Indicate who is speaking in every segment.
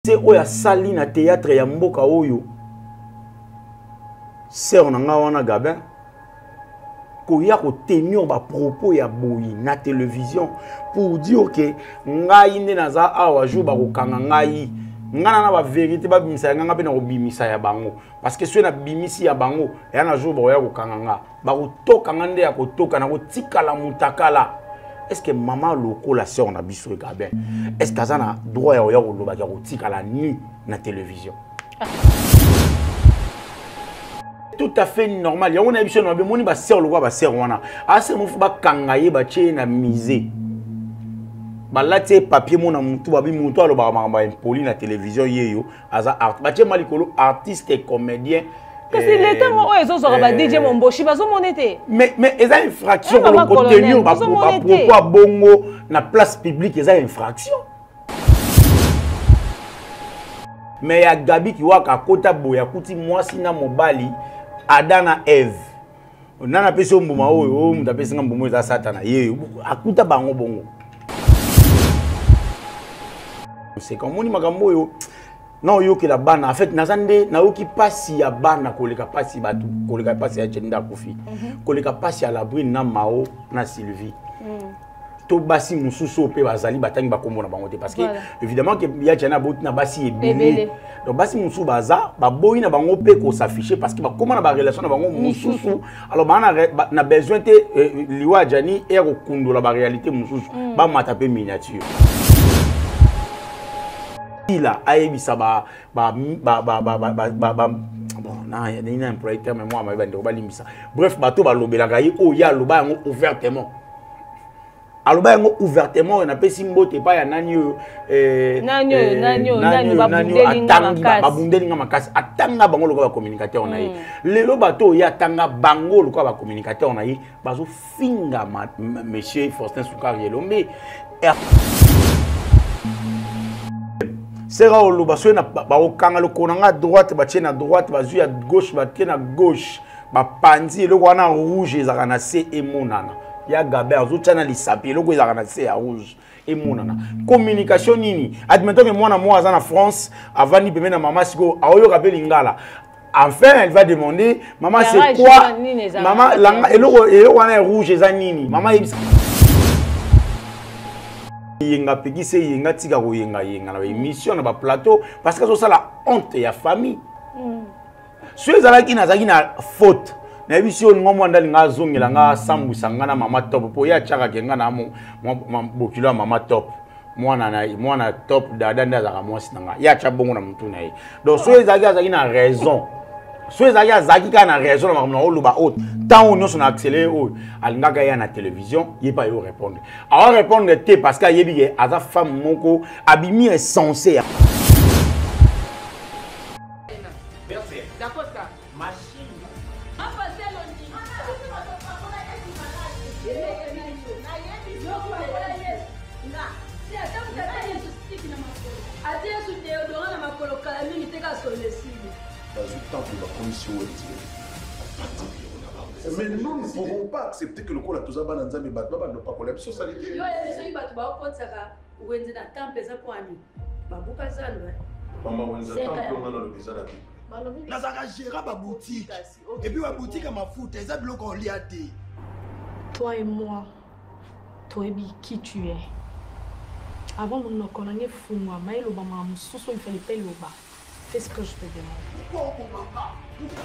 Speaker 1: C'est oya sali na théâtre ya mboka oyo. Sœur nanga wana Gabin. Koya ko tenir ba propos ya boyi na télévision pour dire que ngai nde naza awa jour ba ko kanga ngai. Ngana na ba vérité ba bimisa nganga pe na ko bimisa ya bango parce que ceux na bimisi ya bango ya na jour ba ya ko kanga nga. Ba ko toka ngande ya ko toka na ko tikala mutakala. Est-ce que maman loko la sœur na biso Gabin? Est-ce que ça na droit ya ko loba ya ko tikala nu na télévision? Tout à fait normal. Ya on a biso na be moni ba sœur loko ba sœur wana. Ase mo fu ba kangaye ba che na misé. Ba laté papier mon na mutu ba bi mutu alo ba ba impoli na télévision yeyo aza art. Ba che malikolo artiste et comédien.
Speaker 2: Parce que les temps où ils ont sorti DJ Momboshi, ils ont monté.
Speaker 1: Mais ils ont infraction pour le contenu, pourquoi bongo na place publique ils ont infraction. Mais il y a Gabi qui voit qu'à côté boya kuti moi si na mobali Adana Eve. Nana pesi mbuma oyo, mta pesi mbuma za satana. Ye akuta bango bongo. C'est comme on dit makambo yo. Non, yo ki la bana. En fait, nazande na yo ki pasi ya bana koleka pasi batu, koleka pasi ya Jenda Kofi, koleka pasi ya l'abri na Mao na Sylvie. To basi mususu pe bazali batangi bakombo na bango te parce que évidemment que ya Jenda bot na basi ebele. Donc basi mususu baza ba boyi na bango pe ko s'afficher parce que ba comment na ba relation na bango mususu. Alors bana na besoin te liwa Jani et ko kundola ba réalité mususu. Ba mata pe miniature. Là aïbisa ba bon na il y a un proyecteur mais moi ma ba limbisa bref bato ba lobela gayi o ya loba ngo ouvertement aloba ngo ouvertement on appelle simbote pa ya nanyo ba bundeli nga makasi atanga bango loka ba communicateur na yi lelo bato ya tanga bango loka ba communicateur na yi bazo finga monsieur Faustin Soukari Elombe. C'est rare le bassin na ba okanga le konanga droite ba tiena droite ba zu ya gauche ba tiena gauche ba pandi le wana rouge ezaka na se emonana ya Gabin zo tiana lisapi le ko ezaka na se ya rouge emonana communication nini admettons que moi aza na France avant ni pemena maman siko aoyo ka lingala. Enfin elle va demander maman c'est quoi maman langa le wana rouge eza nini maman yenga pekise yenga tika ko yenga na émission na ba plateau parce que ça la honte ya famille. Ceux qui na faute na émission ngomwa ndali nga zongela nga sambu sangana mama top po ya chaka kenga na mo bokilo mama top mwana top dada ndaza ka mwasi nanga ya chabongo na mtu na ye. Donc ceux qui na raison ceux qui na raison na oluba haute tant on nous accéléré au alingaka ya na télévision il pas yo répondre alors répondre té parce que yebi aza femme moko abimi est censé
Speaker 3: mais nous ne pouvons pas accepter que le col a tous abandonné Nzambe battu ba ne pas coller sur ça. Yo
Speaker 4: les battu ba kotsaka wenze na temple za kwani babuka zalwa
Speaker 3: mama wenze temple on a le visa là.
Speaker 5: Nazaka gérer ba boutique et puis ba boutique à ma foot ça bloque on lia té.
Speaker 6: Toi et moi toi et qui tu es avant mon connaître fou moi mais le maman mususu il fallait payer le bas. Fais ce que je te demande.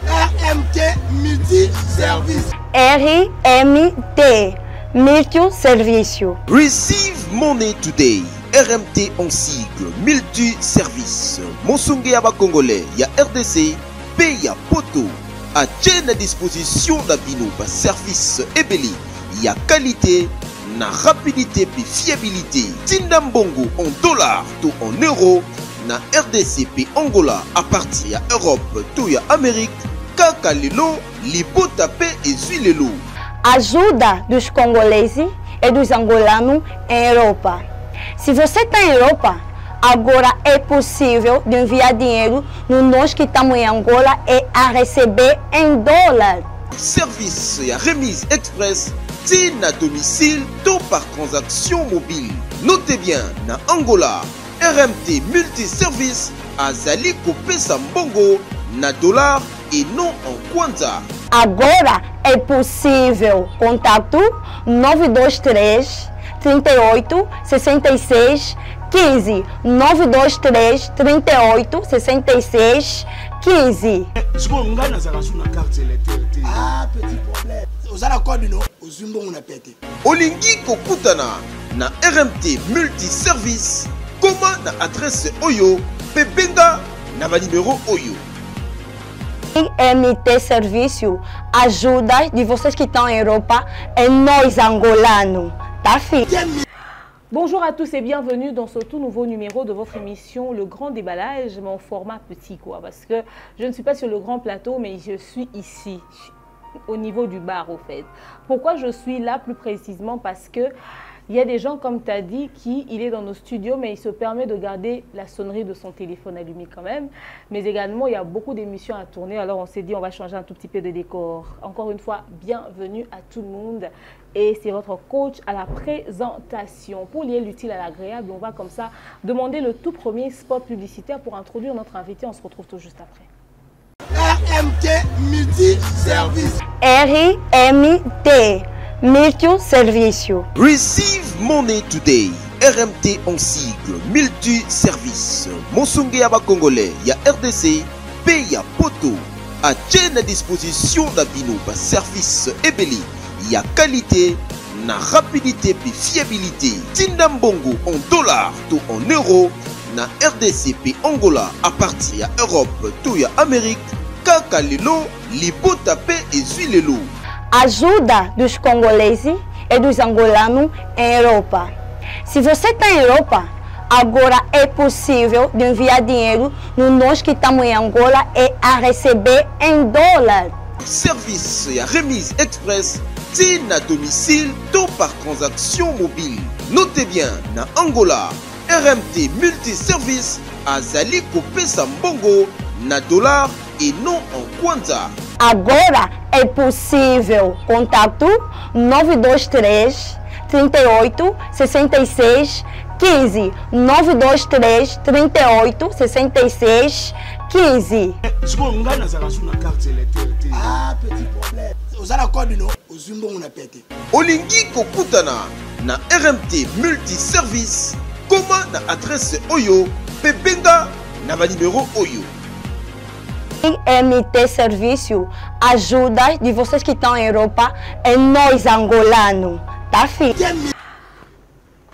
Speaker 5: RMT multi-service.
Speaker 7: RMT multi-servicio.
Speaker 8: Receive Money Today. RMT en sigle multi-service. Monsunge Yaba Congolais, ya RDC, Peya Poto. À à disposition d'Abino, par service Ebeli. Ya qualité, na rapidité puis fiabilité. Tindambongo en dollars ou en euros. Na RDC puis Angola à partir de Europe tout ya Amérique kaka lelo libota pe ezulelo
Speaker 7: ajuda dos congoleses e dos angolanos em Europa. Se você está em Europa, agora é possível de enviar dinheiro no nós que estamos em Angola e a receber em dólar.
Speaker 8: Service ya remise express tin à domicile tout par transaction mobile. Notez bien, na Angola RMT Multiservice azali kopesa mbongo na dollar et non en kwanza.
Speaker 7: Agora é possível. Contato 923 38 66 15 923 38 66 15.
Speaker 5: Ah, petit problème. Aux code non, aux zumbo on a pété.
Speaker 8: Olingi kokutana na RMT Multiservice. Comment na adresse Oyo, Pebenga na ba numéro Oyo.
Speaker 7: RMT Serviço ajuda de vocês que estão em Europa e nós angolanos. Tá filho?
Speaker 2: Bonjour à tous et bienvenue dans ce tout nouveau numéro de votre émission Le Grand Déballage, mon format petit quoi, parce que je ne suis pas sur le grand plateau mais je suis ici, au niveau du bar au fait. Pourquoi je suis là plus précisément? Parce que il y a des gens comme tu as dit il est dans nos studios mais il se permet de garder la sonnerie de son téléphone allumé quand même. Mais également il y a beaucoup d'émissions à tourner, alors on s'est dit on va changer un tout petit peu de décor. Encore une fois, bienvenue à tout le monde. Et c'est votre coach à la présentation. Pour lier l'utile à l'agréable, on va comme ça demander le tout premier spot publicitaire pour introduire notre invité. On se retrouve tout juste après.
Speaker 5: RMT Multiservice.
Speaker 7: RMT Multiserviço.
Speaker 8: Receive Money Today. RMT en sigle Multiservice. Monsunge Yaba Congolais, ya RDC, Peya Poto. A à disposition d'Abino par service Ebeli. Il y a qualité, na rapidité puis fiabilité. Tindambongo en dollars tout en euros. Na RDC puis Angola à partir de Europe tout ya Amérique. Kaka lelo, libo tapé et zuilelo.
Speaker 7: Ajuda dos congoleses e dos angolanos em Europa. Se você está em Europa, agora é possível de enviar dinheiro no nós que estamos em Angola e a receber em dólar.
Speaker 8: Service et remise express. Na domicile, tout par transaction mobile. Notez bien, na Angola, RMT Multiservice azali kopesa mbongo na dollar et non en kwanza.
Speaker 7: Agora é possível. Contato 923 38 66 15 923 38 66 15.
Speaker 5: Ah, petit problème. Aux code non, aux zumbo on a pété.
Speaker 8: Olingi kokutana na RMT Multiservice. Comment na adresse Oyo, Pebenga na ba numéro Oyo.
Speaker 7: RMT Serviço ajuda de vocês que estão em Europa e nós angolanos. Tá filho?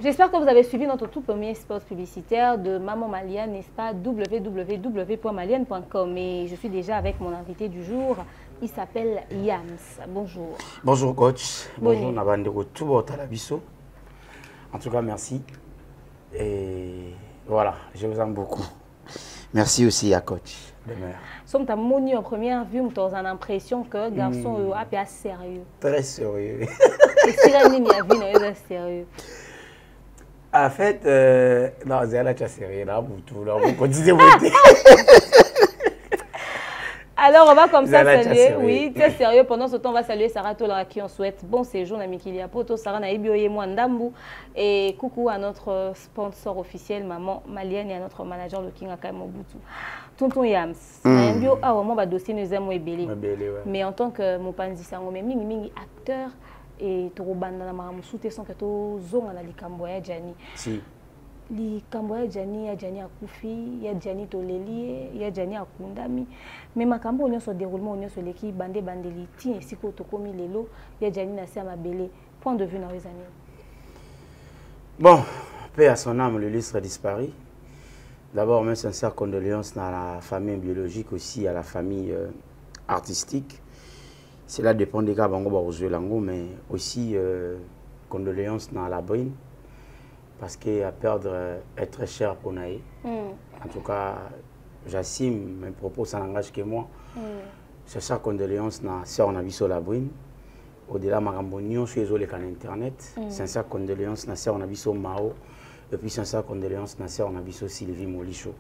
Speaker 2: J'espère que vous avez suivi notre tout premier spot publicitaire de Maman Maliane, n'est-ce pas? www.maliane.com. Et je suis déjà avec mon invité du jour. Il s'appelle Yams. Bonjour.
Speaker 1: Bonjour coach. Bonjour Nabandeko Toubo Talabiso. En tout cas, merci. Et voilà, je vous aime beaucoup. Merci aussi à coach.
Speaker 2: Somme ta moni en première vue, tu as l'impression que garçon est assez sérieux.
Speaker 1: Très sérieux.
Speaker 2: Et si la ligne a vu, est sérieux.
Speaker 1: En fait, non, c'est là que c'est sérieux là pour tout. Là, on continue.
Speaker 2: Alors, on va comme ça saluer. Oui, très sérieux. Pendant ce temps, on va saluer Sarah Tola à qui on souhaite bon séjour. Namikilia Poto, Sarah Naibioye Mwandambu. Et coucou à notre sponsor officiel, Maman Malienne, et à notre manager, le King Akai Mobutu. Tonton Yams. Nambio, ah, vraiment, bah, dossier nous aime Ebele. Mais en tant que Mopanzi Sango, mais mingi acteur, et Torobanda na Maramusute, sans que tu zonga na likamboya Jani.
Speaker 1: Si.
Speaker 2: Likamboya Jani, ya Jani akufi, ya Jani toleli, ya Jani akundami. Mais makambo onyo so déroulement onyo so leki bande bandeli ti esiko tokomi lelo, ya Jani na se mabele. Point de vue na wezani.
Speaker 1: Bon, paix à son âme, le lustre a disparu. D'abord, mes sincères condoléances à la famille biologique, aussi à la famille artistique. Cela dépend des cas bango barozwe lango, mais aussi condoléances à la brine. Parce qu'à perdre est très cher pour Naï. En tout cas, j'assume mes propos, ça n'engage que moi. C'est ça, condoléances à Sœur Nabiso Labrine. Au-delà de Marambonion, je suis désolé qu'en Internet. Sincère condoléances à Sœur Nabiso Mao. Et puis sincère condoléances à Sœur Nabiso Sylvie Molicho.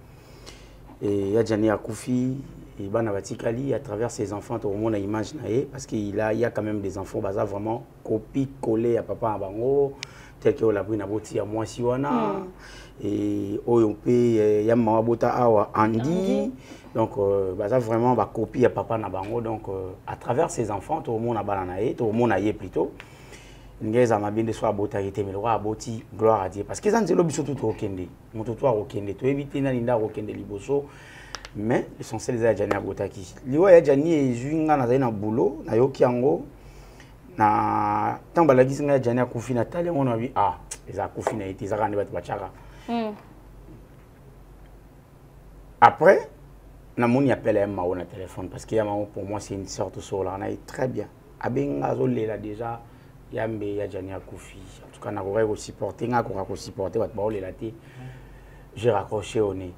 Speaker 1: Et il y a Gianni Akoufi, et Banabatikali, à travers ses enfants, tout le monde a image naïe, parce qu'il y a quand même des enfants, vraiment copie collée à papa à Bango. tel que la brune aboti ya moi si wana et oyo pe ya mama bota awa Andy donc ça vraiment va copier papa na bango donc à travers ses enfants tout le monde a balanaé tout le monde a yé plutôt ngeza mabinde soit bota yete mais le roi aboti gloire à Dieu parce que ça nzelo biso tout okende moto to okende to éviter na linda okende liboso mais l'essentiel des Jani abotaki liwa ya Jani ezinga na zaina boulot na yoki yango na tamba la gisinga Jani akufi na tali on a vu eza akufi na ite zaka ndeba tbachaka après na moni appelle Mao na téléphone parce que Mao pour moi c'est une sorte de sola on a très bien abenga zolela déjà yambe ya Jani akufi en tout cas na ko supporter nga ko supporter bat ba olela te j'ai raccroché au nez.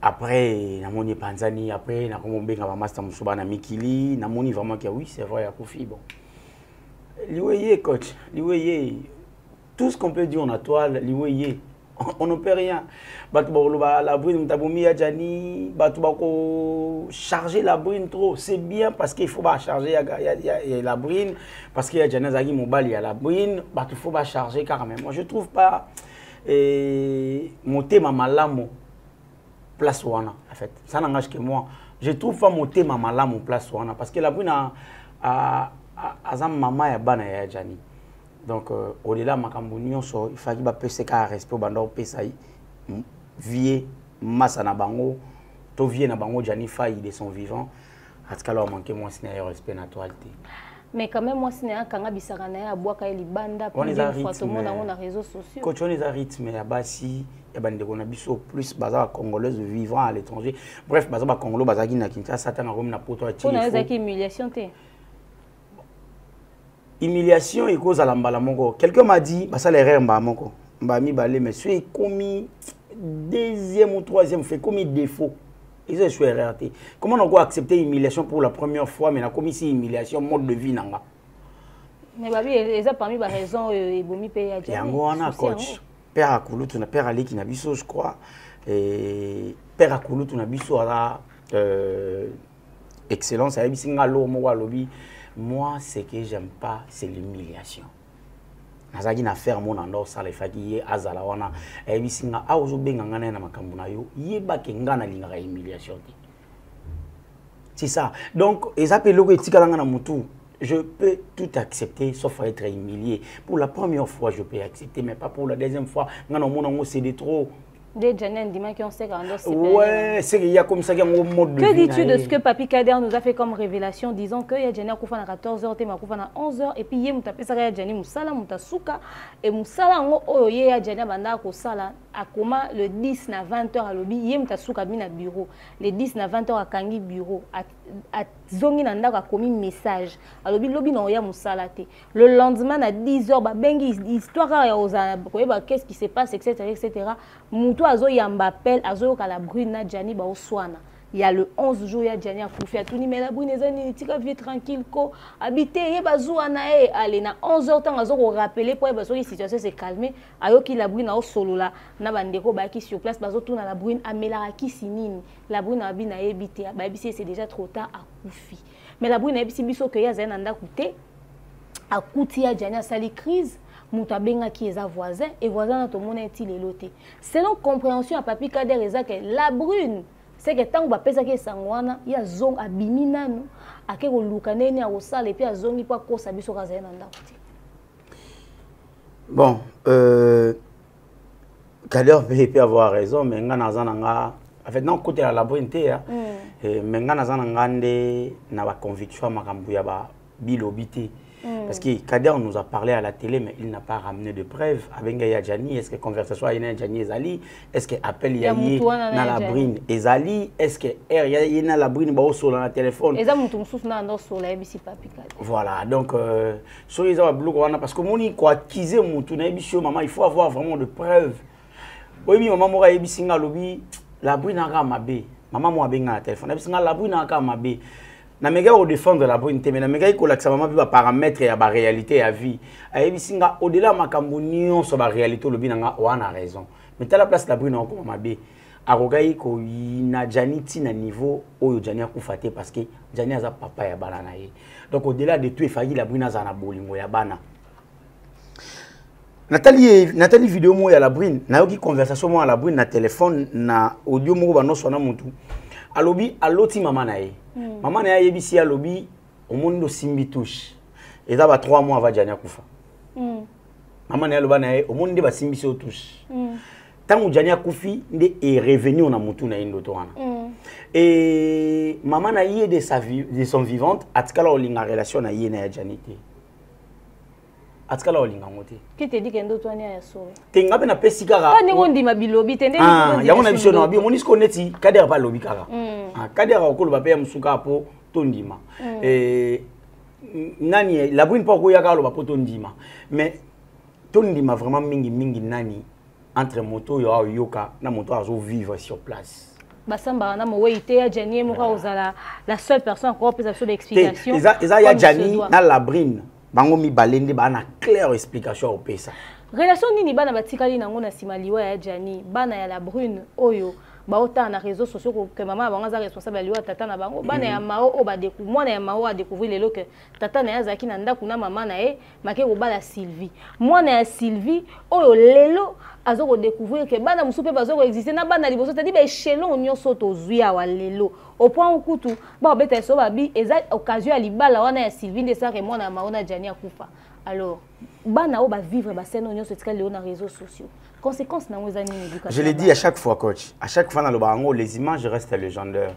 Speaker 1: Après, na moni Panzani, après, na kombé na master musuba na Mikili, na moni vraiment que oui, c'est vrai, à Kofi, bon. Liweye, coach, liweye, tout ce qu'on peut dire en toile, liweye, on ne peut rien. La brune, taboumi ya Jani, ko charger la brune trop, c'est bien parce qu'il faut pas charger la brune, parce qu'il y a Jani Zagi Mobile, il y a la brune, il faut pas charger carrément. Moi, je trouve pas monter ma malamo. Place wana en fait ça n'engage que moi je trouve pas monter ma malamu place wana parce que la brune a maman ya bana ya Jani donc au-delà makambo nyonso il faut qu'il ba pese ka respect banda pesa vie massa na bango to vie na bango Jani faille de son vivant en tout cas là manquer moi c'est respect naturalité
Speaker 2: mais quand même moi c'est un kanga bisaka na ya boaka eli banda
Speaker 1: pour les
Speaker 2: tout le monde dans les réseaux sociaux
Speaker 1: quand on les rythme ya basi et ben on a biso plus baza congolaise vivant à l'étranger bref baza ba congolo bazaki na Kinshasa tanga comme na poto ya
Speaker 2: on a zaki humiliation te
Speaker 1: humiliation et cause à l'ambala moko quelqu'un m'a dit bah ça l'erreur mba moko mba mi balé mais suis commis deuxième ou troisième fait commis défaut et ça je erreur te comment on peut accepter humiliation pour la première fois mais na commis si humiliation mode de vie nanga
Speaker 2: mais babi eza parmi ba raison et bomi pe ya
Speaker 1: yango wana coach père Akulutu na père Ali Kinabiso je crois et père Akulutu na biso ala excellence à bisinga lo mo walobi moi ce que j'aime pas c'est l'humiliation nazaki na faire mon ando sala faki azala wana e bisinga a ozo benga ngana na makambo na yo yeba ke ngana linga humiliation c'est ça donc ezapé loko etikala ngana mutu je peux tout accepter sauf être humilié. Pour la première fois, je peux accepter, mais pas pour la deuxième fois. Non, c'est de trop.
Speaker 2: Des jeunes qui ont 50 ans.
Speaker 1: Ouais, c'est qu'il y a comme ça, il y a un mode de vie.
Speaker 2: Que dis-tu de ce que Papi Kader nous a fait comme révélation, disant qu'il y a Djani Akoufana à 14h, Tema Akoufana à 11h, et puis il y a Djani Moussala, Moutasuka, et Moussala, il y a Djani Banda Kosala, à comment le 10 na 20h à l'obi, il y a Moutasuka Bina bureau, le 10 na 20h à Kangi bureau, à Zongi Nanda a commis message, à l'obi, l'obi n'a rien Moussala. Le lendemain à 10h, Bengi, histoire, qu'est-ce qui se passe, etc. etc. Moutou Azo Yambapel, Azo Kalabrune, Djani Baoswana. Il y a le 11 jours, il y a Djani Akoufi, à tout mais la brune, il vie tranquille, ko habité, il y a Bazouana, allez, na 11h, tant Azo rappeler pour que la situation se calme. Ayo qui la brune au solo là, na bandeko baki sur place, Bazo tourne à la brune, amela qui sinine, la brune a bien habité, c'est déjà trop tard à Koufi. Mais la brune a bien biso que ya Zenanda coûté, à Kouti à Djani a sali crise. Moutabenga qui est un voisin et voisin tout le monde est loté. Selon compréhension à Papi Kader que la brune c'est que tant que va pesa que sangwana il y a zong abimina no akeko lukanene a osala et puis a zongi pa ko sabiso kaza na ndako.
Speaker 1: Bon Kader peut avoir raison mais ngana zananga en fait non côté la brune té mais ngana zananga ndé na ba conviction makambu ya ba bilobité. Parce que Kader nous a parlé à la télé, mais il n'a pas ramené de preuves. Avec Djani, est-ce que conversation il y a Djani Ezali? Est-ce que appel il y a na la brine Ezali? Est-ce que il y a la brine sur le téléphone? Voilà, donc sur les parce que mon quoi acquiser maman, il faut avoir vraiment de preuves. Oui, maman mora ebisinga lobi la brine a mabé. Maman moi benga la téléphone. Ebisinga la brine a mabé. Na mega au défendre la brune mais na mega ko la sama bi ba paramètre ya ba réalité ya vie ayebi singa au delà makambo nyonso ba réalité lobi nga wana raison mais ta la place la brune ko mabe akogai ko na Djani ti na niveau oyo Djani akufa te parce que Djani aza papa ya bana na ye donc au delà de tout il fallait la brune aza na bolingo ya bana Nathalie vidéo moi à la brine, na yoki conversation moi à la brine na téléphone na audio mo ba no sona mutu. Alobi aloti mama na ye. Mama na ye bisi alobi au monde simbi touche. Et ça va 3 mois avant Jani akufa. Mama na ye aloba na ye au monde ba simbi so touche. Tant que Jani akufi nde est revenu na mutu na indoto wana. Et maman na ye de son vivante atikala olinga relation na ye na ya Jani te. Atikala olinga ngote.
Speaker 2: Qui te dit que ndoto ani ya so?
Speaker 1: Tenga pe na pesi kaka.
Speaker 2: Pas ningo ndima bilobi tende ni ko.
Speaker 1: Ya ngona biso na bi monisko neti Kader pa lobi kaka. Kader akolo ba pe ya musuka po tondima. Nani la brune pa ko ya kalo ba po tondima. Mais tondima vraiment mingi nani entre moto yo yoka na moto azo vivre sur place.
Speaker 2: Basamba na mo weite ya Jani mo ka ozala la seule personne qui peut faire l'explication.
Speaker 1: Eza ya Jani na la brune. Bango mi balende ba na claire explication au pesa.
Speaker 2: Relation nini bana batikali nango na simaliwa ya Jani bana ya la brune oyo baota na réseaux sociaux que maman bango za responsable liwa tata na bango bana ya mao o ba découvrir mwana ya mao a découvrir lelo que tata na ya zaki na ndaku na mama na e make ko bala Sylvie mwana ya Sylvie oyo lelo azo ko découvrir que bana musupe bazo ko exister na bana liboso tadi ba échelon nyonso to zuya wa lelo au point ukutu ba beta so ba bi eza occasion ya libala wana ya Sylvie ndesa ke mwana ya mao na Jani akufa. Alors bana o ba vivre ba scène nyonso tika leo na réseaux sociaux. Conséquences dans les années d'éducation.
Speaker 1: Je l'ai dit à chaque fois, coach. À chaque fois dans le barango, les images restent légendaires.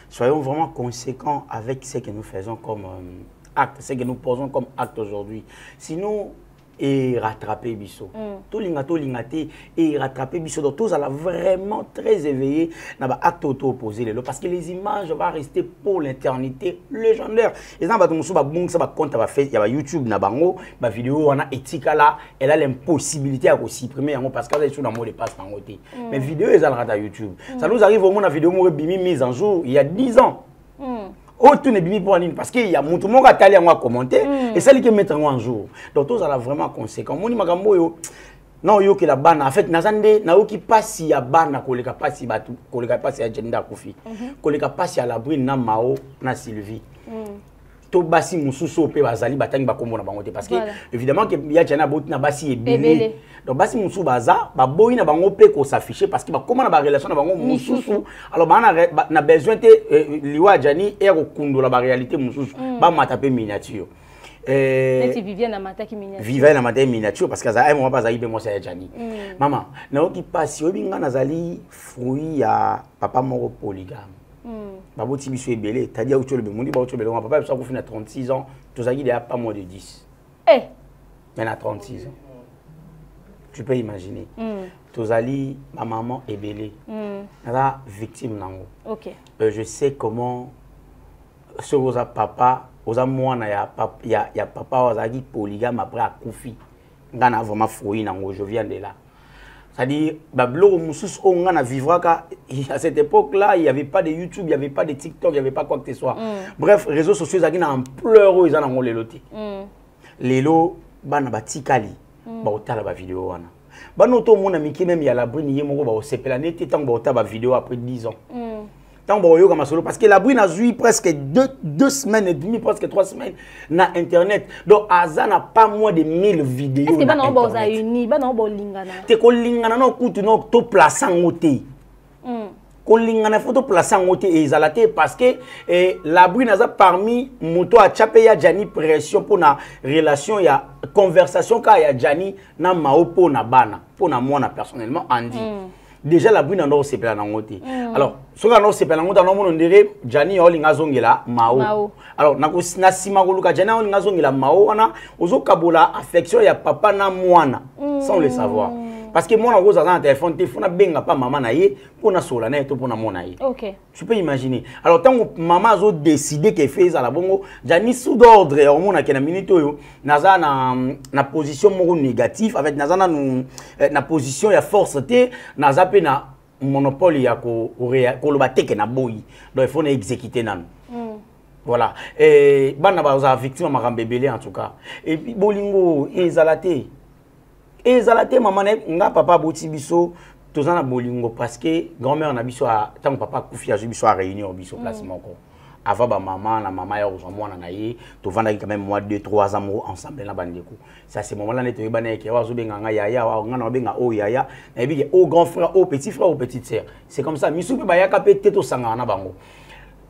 Speaker 1: Soyons vraiment conséquents avec ce que nous faisons comme acte, ce que nous posons comme acte aujourd'hui. Sinon, et rattraper Bisso. Tout l'ingate et rattraper Bisso. Donc, tous allons vraiment très éveillés dans l'acte auto-opposé. Parce que les images vont rester pour l'éternité légendaire. Et ça, il y a YouTube, il y a vidéo, il y a éthique là, elle a l'impossibilité à supprimer parce qu'elle est sur le mot de passe. Mais vidéo, ils ont à YouTube. Ça nous arrive au moins la vidéo mise en jour il y a 10 ans. Oh, tout n'est pas pour une parce qu'il y a mon tout le monde qui a commenté et celle qui met en jour. Donc, tous allons vraiment conséquent. Moi, non, yo que la banne en fait, nazande na oki pasi ya banna koleka pasi batu koleka pasi ya agenda kofi. Koleka pasi ya la brune na Mao na Sylvie. To basi mususu pe bazali batangi bakombo na bango te parce que évidemment que ya jana boti na basi ebele. Donc basi mususu baza ba boyi na bango pe ko s'afficher parce que ba comment na ba relation na bango mususu. Alors ba na besoin te liwa jani e ko kundola ba réalité mususu ba mata pe miniature.
Speaker 2: Viviane Amataki miniature.
Speaker 1: Viviane Amataki miniature parce que ça a un moment pas aïbe moi c'est Jani. Maman, na oki passe obinga nazali fruit ya papa moko polygame. Babo tibiso ebele, tadia ucho le bemundi ba ucho belonga papa ça ko fina 36 ans, tozaki déjà pas moins de 10. Mais à 36 ans. Tu peux imaginer. Tozali ma maman ebele. La victime nango.
Speaker 2: OK.
Speaker 1: Je sais comment ce rosa papa oza mwana ya papa ozaki polygame après akufi ngana vraiment fouille nango je viens de là c'est-à-dire bablo musus o ngana vivra ka à cette époque là il y avait pas de YouTube il y avait pas de TikTok il y avait pas quoi que ce soit bref réseaux sociaux zaki na ampleur o ezana ngolo lelo te lelo bana batikali ba otala ba vidéo wana bana to mona miki même ya la brune yemoko ba osepela nete tant ba otala ba vidéo après 10 ans tant parce que la brune a joué presque 2 semaines et demie, presque 3 semaines na internet. Donc Aza n'a pas moins de 1000 vidéos.
Speaker 2: Est-ce que bana oboza uni, bana obolingana?
Speaker 1: Te ko lingana no kutu no to place en côté. Ko lingana photo place en côté et zalate parce que la brune a parmi moto a chapé ya Jani pression pour na relation ya conversation ka ya Jani na maopo na bana pour na moi personnellement Andy. Déjà la brune en se pela nangote. Alors, ce qu'on a se pela nangote on dirait Jani olinga zongela Mao. Alors na sima koluka Jani olinga zongela Mao wana ozo kabola affection ya papa na mwana sans le savoir. Parce que moi, on a un téléphone, il faut pas maman naïe pour na sola na pour na mon naïe.
Speaker 2: OK.
Speaker 1: Tu peux imaginer. Alors tant que maman a décidé qu'elle fait à la bongo, Jani sous d'ordre au monde na minute yo, naza na position mo négative avec naza na position ya force té, naza pe na monopole ya ko lo bateke na boyi. Donc il faut exécuter nan. Voilà. Et bana ba victime makambebele en tout cas. Et puis bolingo ezalate. Et zalate maman nga papa boti biso tozana bolingo parce que grand-mère na biso a tant papa kufi a biso a réunion biso place moko avant ba maman na maman ya ozwa na ye to vanda quand même moi 2-3 ans ensemble na bandeko ça c'est moment là neto yebana ke wa zo benga nga yaya wa nga na benga o yaya na bi au grand frère au petit frère ou petite sœur c'est comme ça misu pe ba yaka pe teto sanga na bango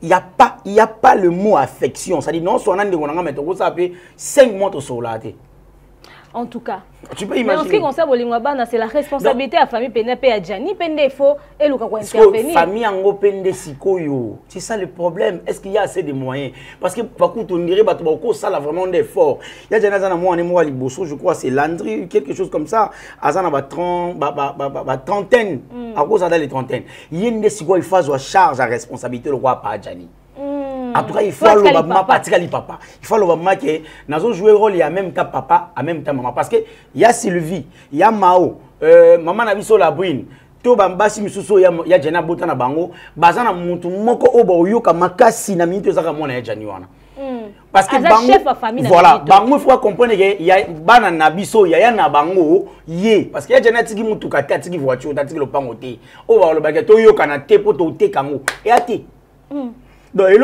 Speaker 1: il y a pas le mot affection ça dit non so na ndeko na nga meto ko ça pe 5 mois to solate. En tout cas, tu peux imaginer. Mais en ce qui concerne Bolingwabana, c'est la responsabilité de la famille Penepe à Djani. Pende faut et le quoi intervenir. Famille Ango Pende Sikoyo. C'est ça le problème. Est-ce qu'il y a assez de moyens? Parce que par contre, on dirait que ça a vraiment d'efforts. Il y a des gens qui ont moi Liboso, je crois, c'est Landry, quelque chose comme ça. Azana ba trentaine. À cause de les trentaines. Il y a des Sikoyo il faut charge à responsabilité le roi par Djani. En tout cas, il faut le papa. Il faut le papa que nous jouer rôle, il y a même temps papa, en même temps maman. Parce que il y a Sylvie, il y a Mao, maman n'a vu sur la brune. Tout bambasi misuso il y a Jena Bota na bango. Bazana mutu moko obo yoka makasi na minute zaka mona ya Jani wana. Parce que bango, voilà, bango il faut comprendre que il y a bana na biso, il y a na bango ye. Parce que il y a Jena tiki mutu kata tiki voiture, tiki le pangote. Oba le baguette yoka na te poto te kango. Et ate. Donc, et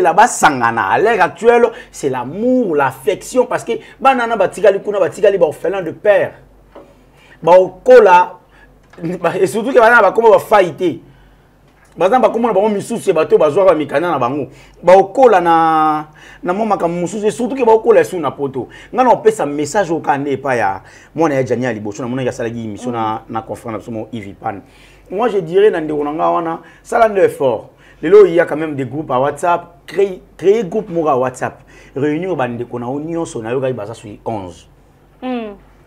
Speaker 1: là-bas, à l'ère actuelle, c'est l'amour, l'affection, parce que banana batigali kuna batigali ba orphelin de père. Ba okola et surtout que banana ba comment ba failliter. Banana ba comment ba misusu ba to ba zwa ba mikana na bango. Ba okola na mama ka mususu et surtout que ba okola su na poto. Ngana on peut ça message au kande pa ya mona ya Jani Liboso na mona ya salagi mission na conférence na Ivipan. Moi je dirais na ndeko nga wana sala de effort. Il y a quand même des groupes à WhatsApp. Créer groupe à WhatsApp. Réunir bande qu'on a union son ayo ga basa sur 11.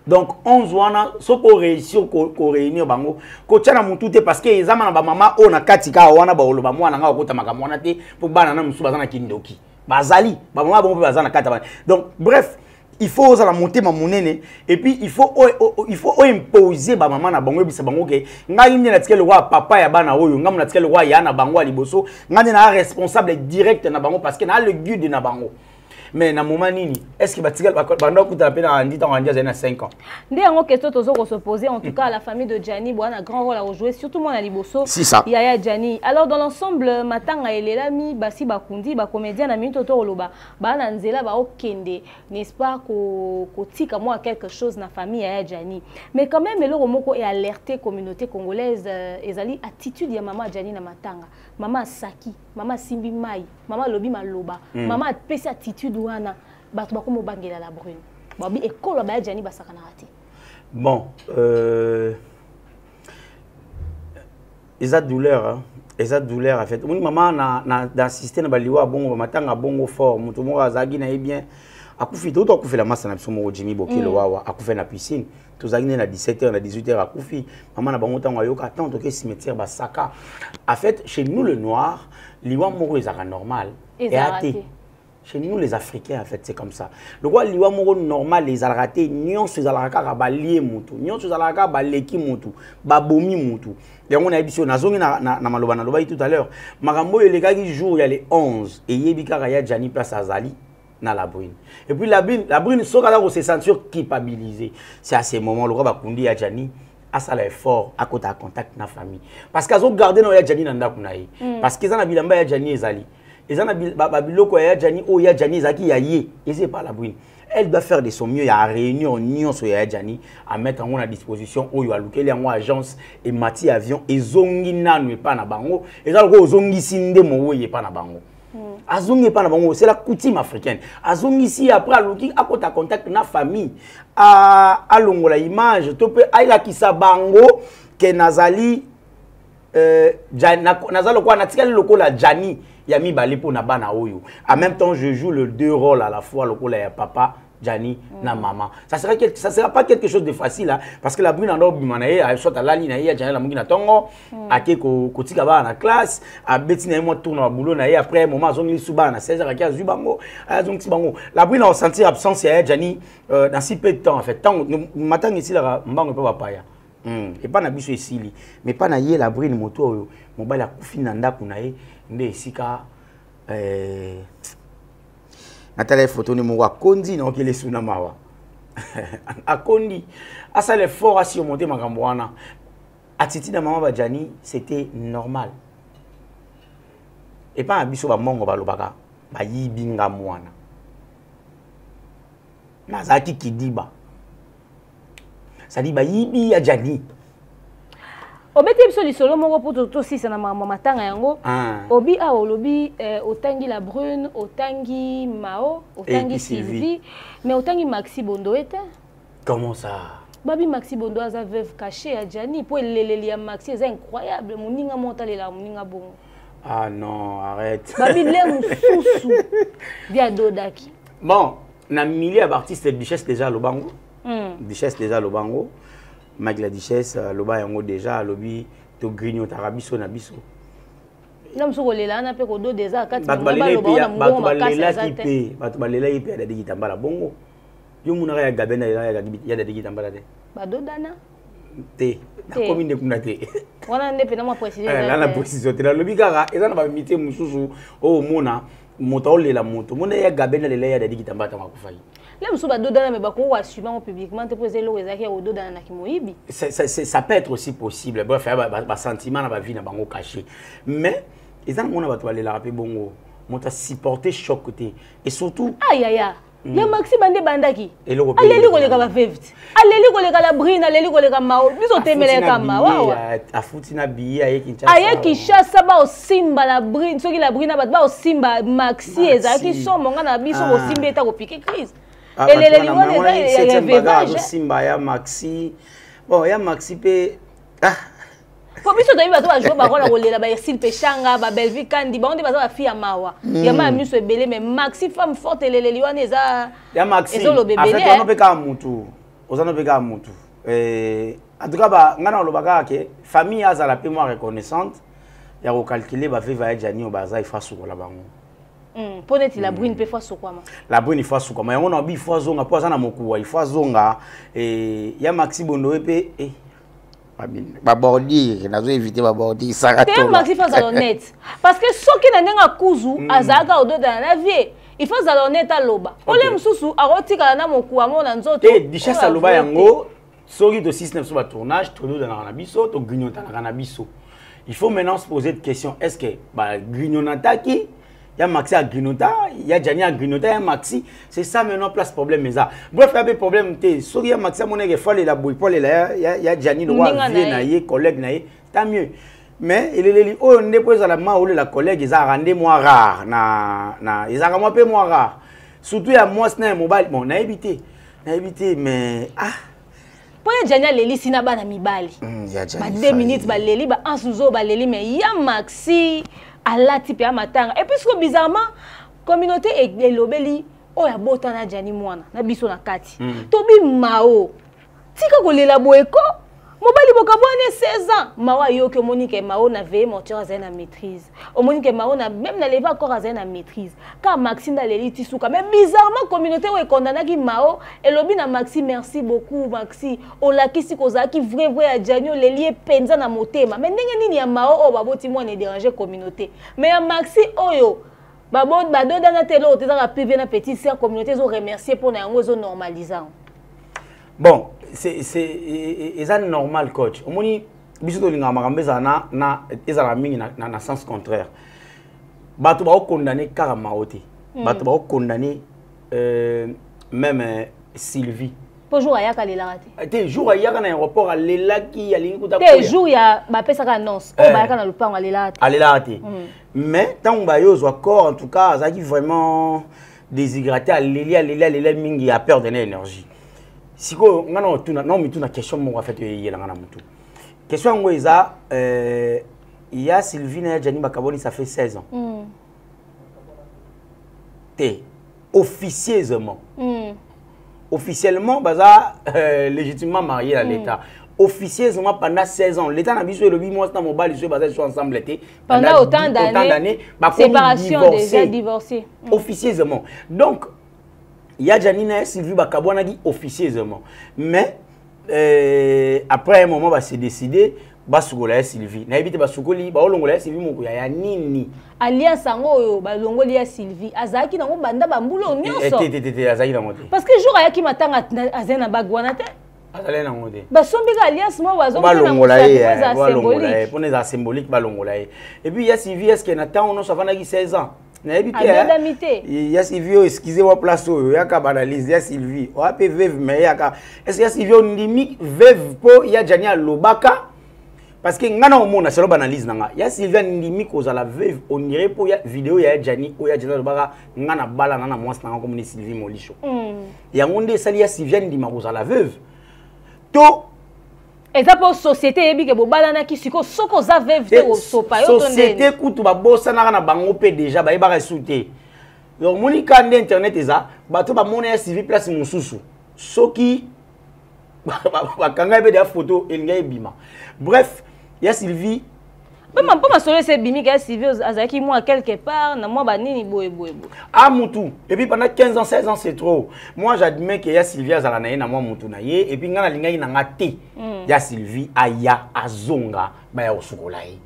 Speaker 1: Donc 11 wana so ko réussir ko réunir bango ko tchana mututé parce que ezama na ba mama ona katika wana ba oloba mwana nga okota makamwana te pour bana na musu bazana kindoki. Bazali ba mama bon bazana kata. Donc bref, il faut la monter ma monene et puis il faut imposer ba maman na bango bisa bango ke ngai ndi na tike le roi papa ya bana oyo ngamu na tike le roi ya na bango Liboso ngani na responsable direct na bango parce que na le guide na bango. Mais na moment nini est-ce que batikal banda kuta pena andi tant andi à 5 ans. Ndé ngo question tozo ko se poser en tout cas la famille de Djani bon a grand rôle à jouer surtout moi na Liboso. Yaya Djani. Alors dans l'ensemble matanga elela mi basi bakundi ba comédien na minute to loba ba na nzela ba okende n'est-ce pas ko tika moi quelque chose na famille Yaya Djani. Mais quand même le moko est alerté communauté congolaise ezali attitude ya maman Djani na matanga. Maman Saki, maman Simbi Mai, maman Lobi Maloba, maman pesi attitude wana bato bakomo bangela la brune. Babi ekolo ba Djani basakana rati. Bon, eza douleur en fait. Mon maman na d'assister na baliwa bongo matanga bongo fort, mutu mo azagi na bien. Akufi to akufi la massa na biso mo Jimmy Bokelo wawa, akufi na piscine. Tozagine na 17h na 18h akufi. Maman na bango tango ayoka tant que cimetière basaka. En fait, chez nous le noir, liwa moro ezaka normal et athée. Chez nous les Africains en fait, c'est comme ça. Le roi liwa moro normal les alraté, nion se alraka ba lié mutu, nion se alraka ba leki mutu, ba bomi mutu. Et on a émission na zongi na maloba na loba tout à l'heure. Marambo le gars qui jour il y a les 11 et yebika ya Djani place Azali. Na la brune. Et puis la brune sera se sentir culpabilisée. C'est à ce moment le roi Bakundi à Djani a ça l'effort à côté à contact na famille. Parce qu'ils ont gardé no ya Djani nanda kunaye. Parce qu'ils en a bilamba ya Djani ezali. Ils en a babiloko ya Djani o ya Djani zaki ya ye. Et c'est pas la brune. Elle doit faire de son mieux à réunion union sur ya Djani à mettre en à disposition o yo alukeli en agence et mati avion et zongi nanu pas na bango. Et ça ko zongi sinde mo ye pas na bango. Azongi pas na bango, c'est la coutume africaine. Azongi ici après aluki akota contact na famille a longola image to pe aila kisa bango ke nazali nazalo kwa natikali lokola Djani ya mi bale po na bana oyo. En même temps je joue le deux rôles à la fois lokola ya papa Djani na maman. Ça sera pas quelque chose de facile hein, parce que la brune en obimana e soit à la ligne ya Djani la mungi na tongo ake ko tika ba na classe a beti na mo tourner boulot na e après moment zongi suba na 16h à 15 bango zongi bango la brune a senti absence ya Djani dans si peu de temps en fait tant matin ici la mbango pas papa ya et pas na biso esili mais pas na ye la brune moto oyo mobali akufi na ndako na ye nde esika Nathalie photo ni mwa kondi na okele suna mawa. Akondi asa l'effort à surmonter makambo wana. Attitude de maman Djani, c'était normal. et pas biso ba mongo ba lobaka ba yibinga mwana nazaki kidiba ça dit ba yibi ya jani
Speaker 2: obeti biso lisolo moko poto to sisa na mama matanga yango obi a olobi otangi la brune otangi mao otangi Sylvie mais otangi Maxi Bondo ete
Speaker 1: comment ça
Speaker 2: babi Maxi Bondo aza veuve cachée à Jani pour leleli ya Maxi c'est incroyable moninga montalela moninga bongo.
Speaker 1: Ah non, arrête.
Speaker 2: Babi le mususu via dodaki.
Speaker 1: Bon, na milieu d'artistes Duchesse déjà le bango. Duchesse déjà le bango. Mag la Duchesse le bango déjà lobby to grigno tarabiso na biso.
Speaker 2: Na musuko lela na pe ko do déjà kati
Speaker 1: ba balela kipe, ba balela ipe ya dadi kitambala bongo. Yo munaka ya gabena ya dadi kitambala de.
Speaker 2: Ba do dana.
Speaker 1: Te. Na commune kuna te.
Speaker 2: Wana ndepe na ma précision.
Speaker 1: La précision te la lobi kaka eza na ba mité mususu o mona moto olela moto mona ya gabena lela ya dadi kitambala ta makufai.
Speaker 2: Le musu ba do dana me ba ko assumer publiquement te poser lo ezaki o do dana na kimoyibi.
Speaker 1: Ça peut être aussi possible. Bref, ba sentiment na ba vie na bango caché. Mais ezana mona ba to balela rapé bongo. Moto supporter choc côté et surtout
Speaker 2: aïe aïe. Ya Maxi bande bandaki.
Speaker 1: Aleli
Speaker 2: ko leka ba vevti. Aleli ko leka la brine, aleli ko leka mao. Biso temele kama wawa.
Speaker 1: Afuti na biye aye Kinshasa.
Speaker 2: Aye Kinshasa ba o simba la brine, soki la brine ba o simba Maxi ezaki somo nga na biso ko simba eta ko piquer crise. Eleli ngone ya vevage.
Speaker 1: Simba ya Maxi. Bon, ya Maxi pe
Speaker 2: Pour biso tayi bato ba jouer ba rôle kolela ba Ersil Pechanga ba Belvi Kandi ba onde baza ba fille ya mawa ya ma miso ebele mais Maxi femme forte eleleli wana eza
Speaker 1: ya Maxi
Speaker 2: ezolo bebele
Speaker 1: en fait on peut ka mutu ozana pe ka mutu en tout cas ba ngana lobaka ke famille azala pe moi reconnaissante ya ko calculer ba veva ya Jani obaza ifasu ko la bango
Speaker 2: poneti la brune pe faso kwama
Speaker 1: la brune ifasu kwama yango na bi fazonga po azana mokuwa ifazonga ya Maxi Bondo pe ba bordir nazo éviter ba bordir ça
Speaker 2: te Maxi fa honnête parce que soki na ndenga kuzu azaka ododa na vie il faut honnête aloba ole mususu arotika na mokuwa mona nzoto
Speaker 1: te Duchesse aloba yango soki to 69 sur ba tournage to do na biso to grignota na biso il faut maintenant se poser des questions est-ce que ba grignonata ki ya Maxi a grignota ya Jani a grignota ya Maxi c'est ça maintenant place problème mais ça bref il y a des problèmes te soki ya Maxi mon que folle la boy folle la ya Jani le roi vie na ye collègue na ye tant mieux mais il est oh on dépose à la main ou la collègue ils a rendu moi rare na ils a moi peu moi rare surtout ya moi c'est mobile bon na éviter mais
Speaker 2: pour Jani leli sina bana mibali ba 2 minutes ba leli ba ansuzo ba leli mais ya Maxi ala type ya matanga et puis ce bizarrement communauté elobeli o ya botana Jani mwana na biso na kati tobi mao tika kolela boeko mobali bokabone 16 ans mawa yoke monique mao na veille moteur azana na maîtrise o monique mao na même na leva encore azana na maîtrise ka Maxi na leli tisuka mais bizarrement communauté o condamnaki mao elobi na Maxi merci beaucoup Maxi o lakisi kozaki vrai ya Jani o leli penza na motema mais ndenge nini ya mao o baboti mwana ne déranger communauté mais ya Maxi oyo babo bado dana telo o tezaka privé na petite sœur communauté zo remercier pour na yango zo normaliser
Speaker 1: bon c'est normal coach omoni biso to linga makambeza na ezala mingi na sens contraire bato ba condamner karama ote bato ba condamner même Sylvie
Speaker 2: bonjour ayaka lela
Speaker 1: te jour ayaka na aéroport alela ki alingi kuta
Speaker 2: te jour ya ba pesa ka annonce o ba yaka na lupango alela te
Speaker 1: mais tant ba yo zo accord en tout cas azaki vraiment déshydraté alela mingi a perdre d'énergie. Si on a une question, on va faire question il y a Sylvie et Jani Bakaboni, ça fait 16 ans. Officieusement. Officiellement, légitimement marié à l'État. Officieusement pendant 16 ans. L'État n'a besoin de 8 mois, ils sont ensemble.
Speaker 2: Pendant autant d'années, séparation déjà divorcée.
Speaker 1: Officieusement. Donc, il y a Janina Sylvie Bakabouana dit officieusement. Mais après un moment, va se décider, Basugola Sylvie. Na éviter Basugoli, Baolongola Sylvie Moko ya nini.
Speaker 2: Alliance sango balongoli ya Sylvie. Azaki nango banda bambulo nyonso.
Speaker 1: Azaki nango.
Speaker 2: Parce que jour ayaki matanga azena bagwana te.
Speaker 1: azali nango te
Speaker 2: basombika alliance mo
Speaker 1: balongola ye pona eza symbolique balongola ye et puis ya Sylvie est-ce que na temps non savandaki 16 ans nayebi te ya Sylvie oyo excusez-moi place oyo yaka banalise ya Sylvie oape veuve mais yaka est-ce que ya Sylvie ondimi veuve po ya Jani alobaka parce que ngana omona selo banalise nanga ya Sylvie ndimi kozala veuve on dirait po ya vidéo ya Jani oyo ya Jani alobaka ngana bala nana mwasi nanga comme ni Sylvie Molisho yango nde sali ya Sylvie ndima kozala veuve to
Speaker 2: eza po société yebi ke bobalana ki siko soko za veuve te osopa yo to ndene
Speaker 1: société kutu babosa na bango pe déjà ba yeba resouté donc monika nde internet eza bato ba mona ya Sylvie place mususu soki bakanga be da photo elinga ebima bref ya Sylvie
Speaker 2: Même pas ma soeur c'est bimi que Sylvie azaki moi quelque part na moi ba nini boye.
Speaker 1: Ah mutu et puis pendant 15 ans 16 ans c'est trop. Moi j'admets que ya Sylvie azala na ye na moi mutu na ye et puis ngana linga na ngate. Ya Sylvie aya azonga ba ya osukola ye.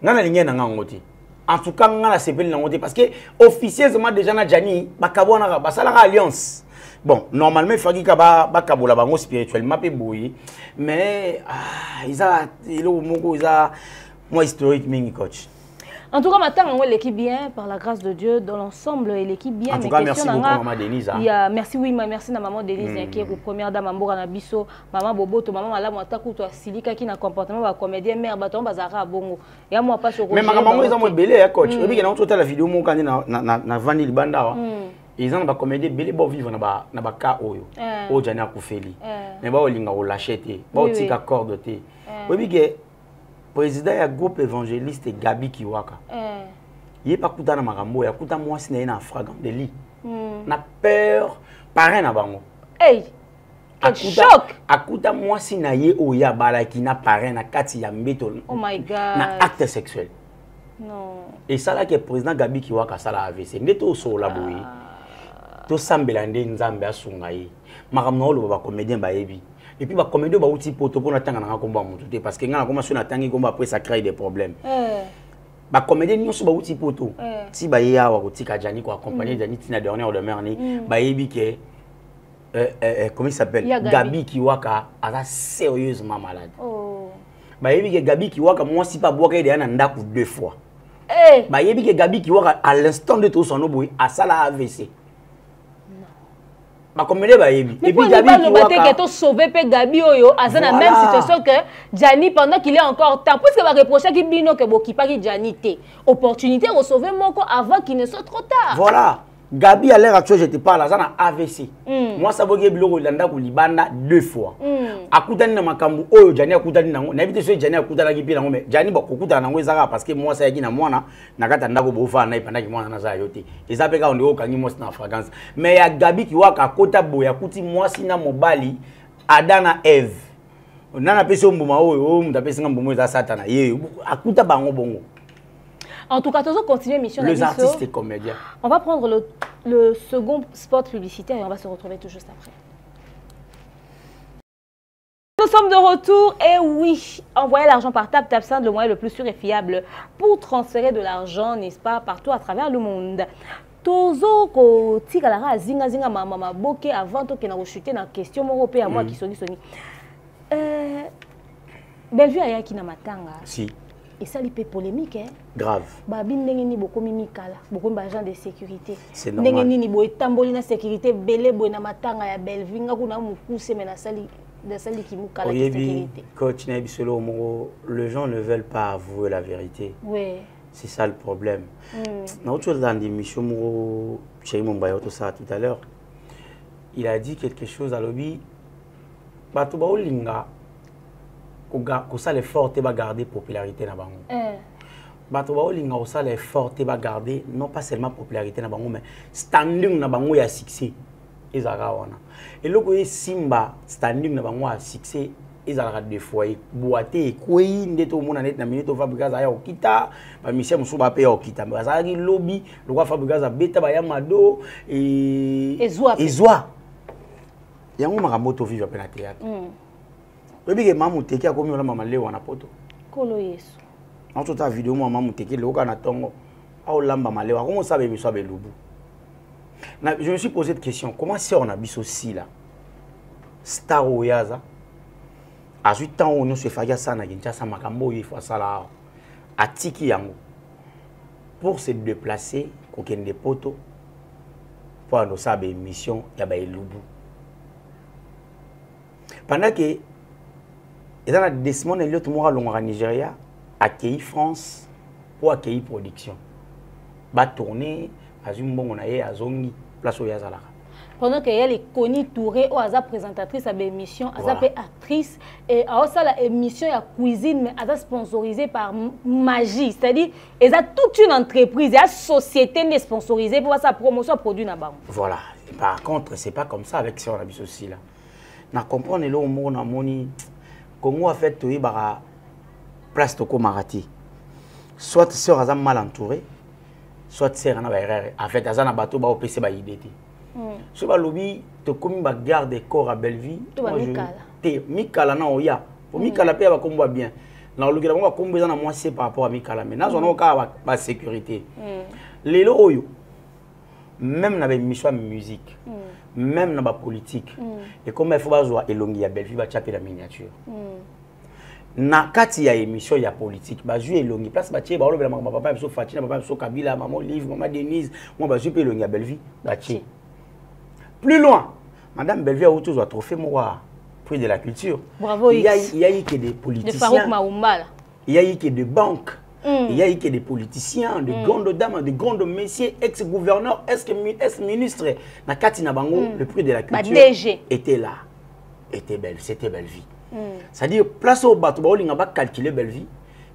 Speaker 1: Ngana linga na ngote. En tout cas ngana sepeli na ngote parce que officieusement déjà na Jani bakabona basala alliance. Bon, normalement, il faut qu'il y ait un bango spirituellement, mais ils ont moins historique, coach.
Speaker 2: En tout cas, maintenant, l'équipe bien, par la grâce de Dieu, dans l'ensemble, l'équipe bien.
Speaker 1: En tout cas, merci beaucoup, Maman Denise.
Speaker 2: Merci, oui, merci à Maman Denise, qui est la première dame, Maman Nabiso, Maman Boboto, Maman Malam, Takuto, Silika, qui n'a comportement de comédien, mère, bâton, bazara, bongo. Et à moi, pas sur.
Speaker 1: Mais maman, ils ont belé, coach. Et puis, il y a une autre vidéo, mon candidat, na Vanille Banda. Ils ont ba comédie belé bo vivre na ba ka oyo o Jani akufeli mais ba olinga o lâcheté ba otika corde te oui que président ya groupe évangéliste Gabi Kiwaka il pas kuta na makambo ya kuta mwasi na na fragment de lit na peur parrain na bango
Speaker 2: hey quel choc
Speaker 1: akuta mwasi na ye oya balaki na parrain na kati ya mbeto
Speaker 2: oh my god
Speaker 1: na acte sexuel
Speaker 2: non
Speaker 1: et ça là que président Gabi Kiwaka sala AVC ndeto so la boui to sambela nde nzambe asunga ye makamno lo ba comédien ba yebi et puis ba comédien ba uti poto pona tanga na komba mutu te parce que ngana koma so na tangi komba après ça crée des problèmes ba comédien nyonso ba uti poto ti ba ya wa kotika Jani ko accompagner Jani tina dernière de merni ba yebi ke comment il s'appelle Gabi Kiwaka a sérieusement malade ba yebi ke Gabi Kiwaka moi si pas boka ide na ndaku 2 fois ba yebi ke Gabi Kiwaka à l'instant de tout son oboy a sala AVC. Ma comédie ba yebi
Speaker 2: et puis Gabi Kiwaka que to sauver pe Gabi oyo asa na même situation que Jani pendant qu'il est encore temps puisque va reprocher ki bino que bokipa ki Jani té opportunité de sauver moko avant qu'il ne soit trop tard.
Speaker 1: Voilà. Gabi à l'heure actuelle je te parle ça na AVC. Moi ça boge biloko landa ko libanda 2 fois. Akutani na makambu oyo Jani akutani nango na bité so Jani akutana ki pila ngo mais Jani ba kokutana nango ezaka parce que moi ça yaki na mwana na kata ndako bofa na ipanda ki mwana na za yote. Ezapeka ka onde okangi moi na fragrance. Mais ya Gabi Kiwaka kota boya kuti moi sina mobali Adana Eve. Nana pesi mbuma oyo mutapesi mbuma za satana ye akuta bango bongo.
Speaker 2: En tout cas, nous allons continuer mission.
Speaker 1: Les artistes et comédiens.
Speaker 2: On va prendre le second spot publicitaire et on va se retrouver tout juste après. Nous sommes de retour et oui, envoyer l'argent par TapTapSend, le moyen le plus sûr et fiable pour transférer de l'argent, n'est-ce pas, partout à travers le monde. Tozo ko tikalara zinga zinga mama boke avant to kena rechuter na question moko pe à moi qui soni. Bellevue ayaki na matanga.
Speaker 1: Si.
Speaker 2: Et ça, il polémique. Hein?
Speaker 1: Grave.
Speaker 2: Babi n'engeni beaucoup mimikala, beaucoup d'agents de sécurité.
Speaker 1: C'est normal.
Speaker 2: N'engeni boy tamboli na sécurité, belé boy na matanga ya Bellevue, nga kuna mukuse mena sali de sali qui mukala de sécurité.
Speaker 1: Coach Naibisolo Moro, les gens ne veulent pas avouer la vérité.
Speaker 2: Oui.
Speaker 1: C'est ça le problème. Dans autre chose dans l'émission Moro, Chéri Mombayo tout ça tout à l'heure, il a dit quelque chose à l'obi. Batuba Olinga. Ko ça l'effort te va garder popularité na bango. Bato ba olinga ko ça l'effort te va garder non pas seulement popularité na bango mais standing na bango ya succès ezaka wana. Et loko e simba standing na bango ya succès ezalaka deux fois boité kwei ndeto mona net na minute Fabrice ya okita ba Michel Musuba pe ya okita bazaki lobby lokwa Fabrice beta ba ya mado ezwa yango makambo to vivre pe na théâtre. Oui, que maman teki a commis la maman léo na poto.
Speaker 2: Kolo yesu.
Speaker 1: En tout cas vidéo moi maman teki le kana tongo. A olamba maléo. Comment ça be miso belubu. Je me suis posé cette question. Comment c'est on a bis aussi là? star oyaza azui temps on se fagia sana Kinshasa makambo il faut ça là atiki yango pour se déplacer kokende poto pour aller sa émission ya ba elubu pendant que et dans la Desmond Elliott mora longa Nigeria accueilli France pour accueillir production ba tourner azui mbongo na ye azongi place oyaza là.
Speaker 2: Pendant qu'elle est connue Touré ou Aza présentatrice à l'émission, Aza actrice et à la émission à cuisine mais Aza sponsorisée par Magie, c'est-à-dire elle a toute une entreprise, une société sponsorisée pour sa promotion produit na bango.
Speaker 1: Voilà. Par contre, c'est pas comme ça avec ça on a vu aussi là. Na comprendre le mot na moni Congo a fait toi bara place toko marati. Soit sœur Aza mal entourée, soit sœur na ba erreur. En fait Aza na bateau ba opc ba idée. Si ba lobby to komi ba garde corps à Belleville Mikala na oya pour Mikala pe ba kombo bien na lobby la ba kombo za na moi c'est par rapport à Mikala mais na zona ka ba sécurité lelo oyo même na ba émission musique même na ba politique et comme il faut ba zo elongi ya Belleville ba chaper la miniature na kati ya émission ya politique ba jouer elongi place ba tie ba lobela ma papa biso Fatina papa biso Kabila maman Livre maman Denise moi ba jouer elongi ya Belleville ba tie. Plus loin, Madame Belleville a autour un trophée moi, prix de la culture.
Speaker 2: Bravo.
Speaker 1: Il y a eu que des politiciens. Il y a eu que des banques. Il y a eu que des politiciens, de grandes dames, de grands messieurs, ex-gouverneurs, ex-ministres. Na Katina Bango, le prix de la culture était là. C'était Belleville. C'est-à-dire, place au bateau, on va calculer Belleville.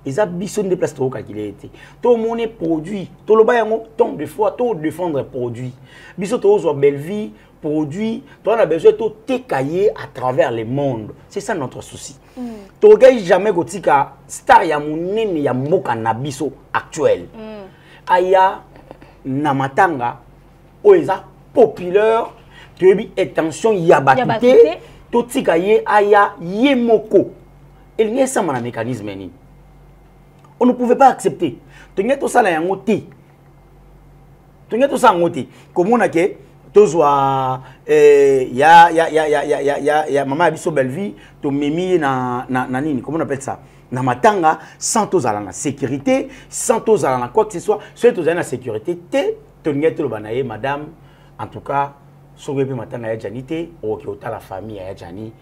Speaker 1: Ils ont besoin de place pour calculer. Tout le monde est produit. Tout le monde tombe des fois, tout défendre produit. Bisous, tout le Belleville. Produit, on a besoin de tout cahier à travers le monde. C'est ça notre souci. Tu ne regardes jamais que star ya munene ya moka nabiso actuel. Aya namatanga oeza populaire tu as attention yabatute tout cahier aya yemoko. Il n'y a pas de mécanisme ni. On ne pouvait pas accepter. Tu n'as tout ça là yango te. Tu n'as tout ça ngote. Comme on a que tozwa ya maman abiso Belleville to memi na nini comment on appelle ça na matanga sans tozala na sécurité sans tozala na quoi que ce soit soit tozala na sécurité te to ngete lo banaye madame en tout cas sobe pe matanga ya janité o ki ota la famille ya jani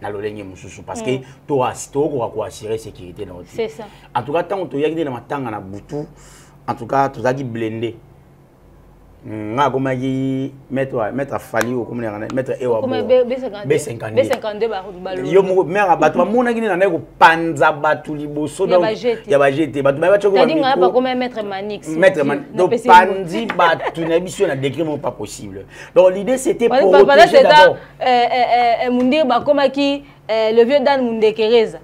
Speaker 1: na lolenge mususu parce que to ko assurer sécurité na hôtel. C'est ça. En tout cas tant to yaki na matanga na butu en tout cas tozaki blender. Nga comme mettre Fali ou comme mettre Ewa B52 yo mo mera bato mona kini na ko panza bato liboso donc ya bajete bato ba choko
Speaker 2: ba comme mettre Manix
Speaker 1: donc panzi bato na biso na décret pas possible donc l'idée c'était pour protéger d'abord
Speaker 2: Mundé ba comme qui le vieux Dan Mundé Kereza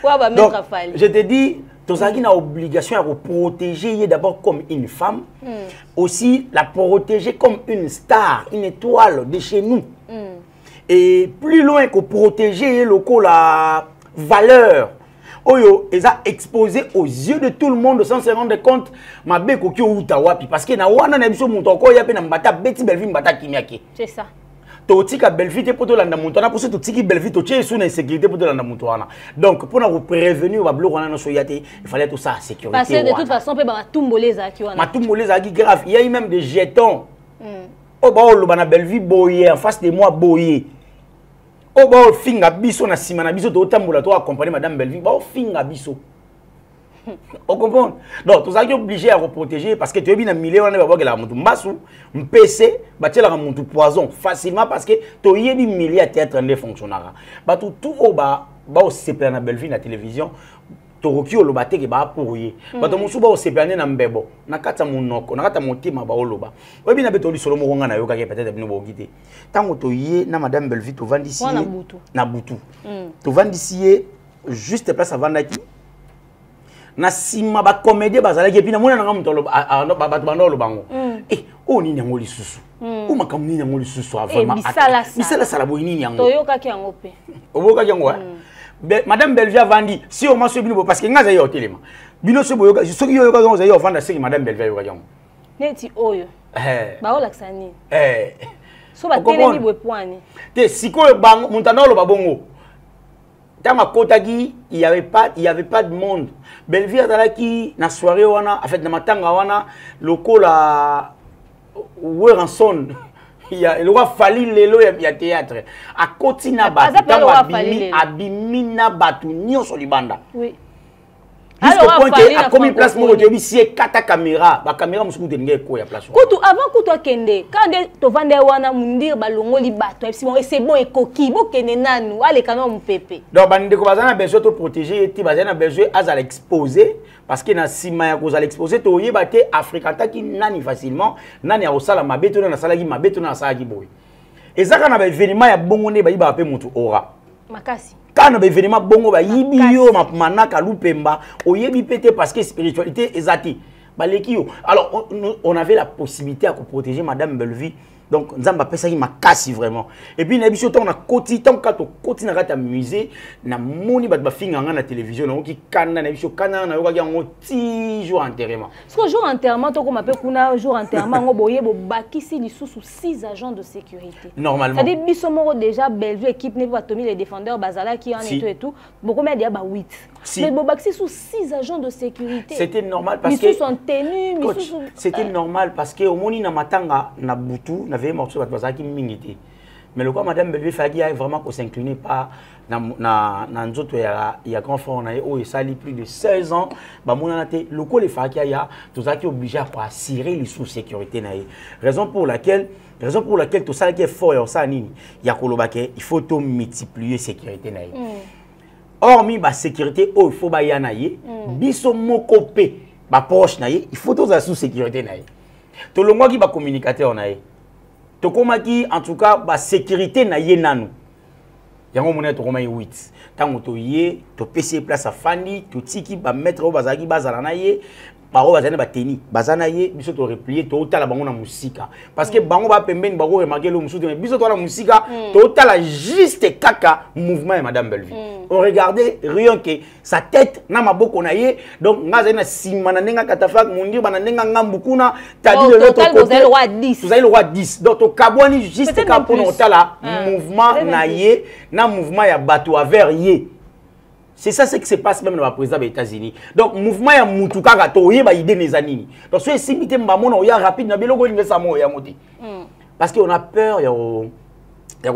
Speaker 2: wa ba mettre Fali
Speaker 1: je te dis tu as une obligation à protéger d'abord comme une femme, aussi la protéger comme une star, une étoile de chez nous. Et plus loin que protéger la valeur, ils ont exposé aux yeux de tout le monde sans se rendre compte ma beko ki utawapi parce que na wana na biso muto ko ya pe na mbata beti Belleville mbata kimiaki.
Speaker 2: C'est ça.
Speaker 1: Totika Belleville pour landa montana pour ce tiki Belleville to tient sous insécurité pour landa montana donc pour nous prévenir wa bloc wana no soyate il fallait tout ça sécurité
Speaker 2: parce que de toute façon pe ba tumboleza ki wana
Speaker 1: ma tumboleza qui grave il y a eu même des jetons au ba lo bana Belleville boyer en face de moi boyer au ba finga biso na sima na biso to tambola to accompagner madame Belleville ba finga biso. On comprend. Donc, tu es obligé à protéger parce que tu es bien milieu, on est pas la montu mbasu, mpc, batte la montu poison facilement parce que tu es bien milieu à théâtre ne fonctionnera. Bah tout au bas, au CPA na Belleville na télévision, tu recule le batte qui va pour y. Bah ton musu ba au CPA na mbebo, na kata monoko, na kata montima ba oloba. Ouais bien abeto li solo moronga na yoka peut-être bino bogité. Tant que tu y na madame Belleville tu vends ici na butu. Tu vends ici juste place avant d'aki. Na sima ba comédie bazala ke pina mona nga mutolo ba bandolo bango o nini ngoli susu o makam nini ngoli susu vraiment misala sala boy nini yango
Speaker 2: toyoka ki yango pe
Speaker 1: oboka ki yango madame Belleville vandi si o maso bino parce que ngaza yo telema bino so boyoka soki yo yoka ngaza yo vanda seki madame Belleville yoka yango
Speaker 2: neti oyo ba ola ksani So ba telemi bo poani.
Speaker 1: Te siko bango montana lo babongo. Tama kotaki, il y avait pas de monde. Belleville adalaki na soirée wana, en fait na matanga wana, loko la Weranson. Il y a le roi Fali lelo ya théâtre. A kotina batu, abimina batu nyo solibanda. Oui. Jusqu'au point que a commis place mo otebi si kata caméra, ba caméra musuku tenenge ko ya place.
Speaker 2: Kutu avant kutu akende, quand to vande wana mundir balongoli bato, et c'est bon ekoki, bo kene nanu, ale kana mpepe.
Speaker 1: Donc bande ko bazana besoin to protéger et ti bazana besoin azal exposer parce que na sima ya ko zal exposer to yeba te afrikanta ki nani facilement, nani ya osala mabeto na sala ki mabeto na sala ki boy. Ezaka na ba événement ya bongo ne ba yiba pe mutu ora.
Speaker 2: Makasi.
Speaker 1: Quand on a événement bongo ba yibio manaka lupemba oyebi pété parce que spiritualité ezati balekio. Alors on avait la possibilité à protéger madame Belleville. Donc nzamba pesa ki makasi vraiment. Et puis na biso on a koti tant ka to koti na kata musée na moni bat ba finga nga na télévision na ki kana na biso kana na yoka yango ti jour enterrement.
Speaker 2: Parce que jour enterrement to ko mape kuna jour enterrement ngo boye bo bakisi lisusu 6 agents de sécurité.
Speaker 1: Normalement.
Speaker 2: C'est-à-dire biso moko déjà Belleville équipe ne va tomber les défendeurs bazala qui en et tout. Beaucoup mais dia ba 8. Mais bo bakisi sous 6 agents de sécurité.
Speaker 1: C'était normal parce que
Speaker 2: ils sont tenus,
Speaker 1: c'était normal parce que au moni na matanga na butu avait morceau qui mingité. Mais le quoi madame Belleville Fagi a vraiment qu'on s'incliner pas na nzoto ya grand frère na o sali plus de 16 ans ba mona te le quoi les Fagi ya tout ça qui obligé à assurer les sous sécurité na raison pour laquelle tout ça qui est fort et ça nini ya kolobake il faut to multiplier sécurité na hormis ba sécurité il faut ba ya na biso moko pe ba poche na il faut to za sous sécurité na to le moi qui ba communicateur na Tokomaki en tout cas ba sécurité na ye nanu. Yango mona tokoma 8. Tango to ye to PC place à Fandi, to tiki ba mettre au bazaki bazala na ye, ba o bazana ba teni, bazana ye biso to replier to tala bango na musika. Parce que bango ba pembeni ba ko remarquer le musu biso to la musika, to tala juste kaka mouvement de madame Belleville. On regardait rien que sa tête na maboko na ye, donc ngaza na simana nenga katafak mundi bana nenga ngambukuna, tadi de l'autre côté. Vous avez le roi 10. Vous avez le roi 10. Donc to kabwani juste ka pour tala mouvement na ye, na mouvement ya bato vers ye. C'est ça ce qui se passe même dans la présidence des États-Unis. Donc mouvement ya mutuka gato yeba idée nezanini. Donc so simité mbamona oya rapide na beloko ngesa mo ya moti. Parce qu'on a peur ya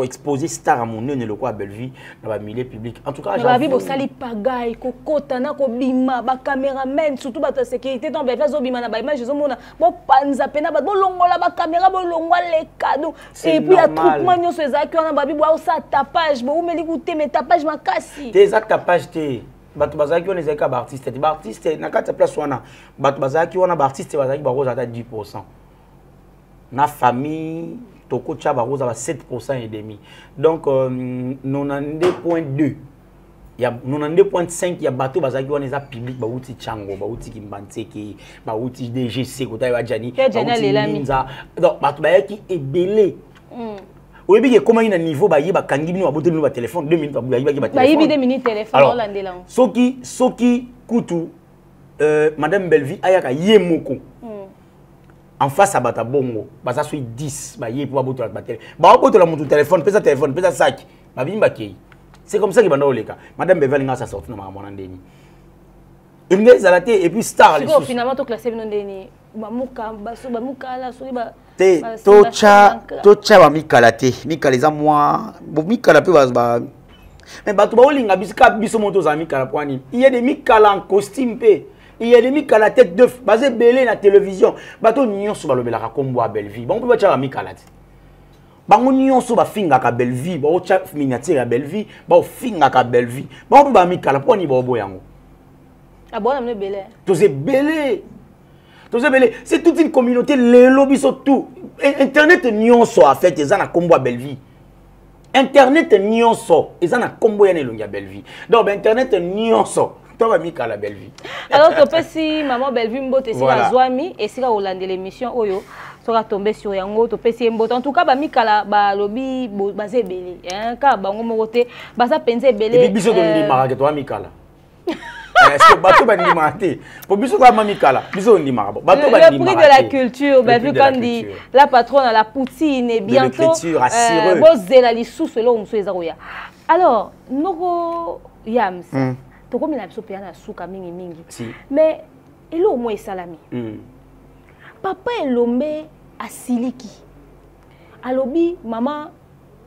Speaker 1: exposer star à mon nez le quoi à Belleville dans le milieu public. En tout cas,
Speaker 2: la vie sali pagaille kokota na ko bima ba cameraman surtout ba sécurité dans Belleville zo bima na ba image zo mona bo panza pena ba bo longola ba caméra bo longola les cadeaux et puis ya troupement nyoso ezaki wana ba bi bo sa tapage bo umeli kuté mais tapage makasi.
Speaker 1: Des tapage té bato bazaki on ezaka ba artiste na kata place wana bato bazaki wana ba artiste bazaki ba roza ta 10%. Na famille Toko Tchaba Rose à 7% et demi. Donc 92.2. Il y a 92.5 il y a bateau bazaki on est public ba outil Chango, ba outil Kimbanseki, ba outil DGC kota ya Jani. Donc bato ba qui est belé. Oui bien comment il a niveau ba yiba kangi bino ba bote bino ba téléphone 2 minutes ba yiba téléphone.
Speaker 2: Ba yibi 2 minutes téléphone holandais là.
Speaker 1: Soki kutu madame Belleville ayaka yemoko. En face à bata bongo, ça soit 10, bah yé pour aboter la batterie. Bah aboter la mon téléphone, pesa sac, bah bimba kei. C'est comme ça que banda oleka. Madame Bevel nga sa sorti na mama ndeni. Il nge zalaté et puis star les.
Speaker 2: Finalement to classé non ndeni. Bamuka baso bamuka la suri ba.
Speaker 1: Te tocha ba mikalate, mikaleza moi, bo mikala pe ba. Mais bato ba olinga bisika biso moto za mikala kwani. Il y a des mikala en costume pe. Il y a des mecs à la tête d'œuf, basé belé la télévision. Bato nyon so balobela ka kombo a Belleville. Bon peut pas mika la. Bango nyon so ba finga ka Belleville, ba o cha miniature à Belleville, ba o finga ka Belleville. Bon peut pas mika la poni ba obo yango.
Speaker 2: Ah bon amne belé.
Speaker 1: To c'est belé. C'est toute une communauté les lobby so tout. Internet nyon so a fait ezana kombo a Belleville. Internet nyon so ezana kombo ya nelongi a Belleville. Donc internet nyon so à la Belleville.
Speaker 2: Alors, tu peux si maman Belleville mbote si la Zouami et si la Hollande l'émission Oyo sera tombée sur Yango, tu peux si mbote. En tout cas, Mikala ba lobby basé belé. Hein, car bango mokote basa penze belé.
Speaker 1: Et puis biso de Maraga toi Mikala. Est-ce que bateau va ndimate? Pour biso quoi mamikala? Biso ndimara. Bateau va
Speaker 2: ndimate. Le prix de la culture, ben vu qu'on dit la patronne à la poutine et bientôt
Speaker 1: l'écriture à sireux.
Speaker 2: Bozela li sous selon on souhaite zaroya. Alors, noko yams. To comme la biso piana souka mingi mingi. Mais elo au moins salami. Papa elombe asiliki. Alobi maman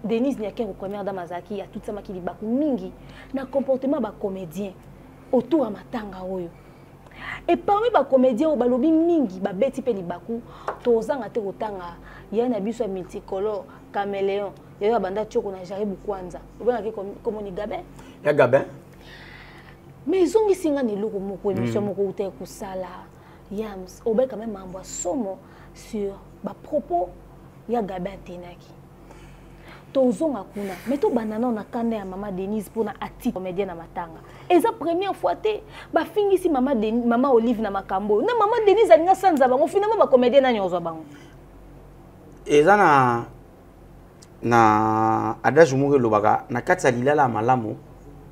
Speaker 2: Denise Niaké au première dame Azaki a tout ça qui libaku mingi na comportement ba comédien autour à matanga oyo. Et parmi ba comédien au balobi mingi ba beti pe libaku tozanga te otanga ya na biso multicolore caméléon ya banda choko na jaribu kwanza. Obana ke comme ni Gabin?
Speaker 1: Ya Gabin.
Speaker 2: Mais zongi singa ni loko moko émission moko uté ko sala yams obé quand même mambo somo sur ba propos ya Gabin tenaki. Tozonga kuna mais to banana na kanda ya maman Denise pour na ati comédienne na matanga. Et ça première fois té ba fingisi maman Denise maman Olive na makambo. Na maman Denise alinga sanza bango finalement ba comédienne na nyozwa bango.
Speaker 1: Et ça na adage moko lobaka na kati lilala malamu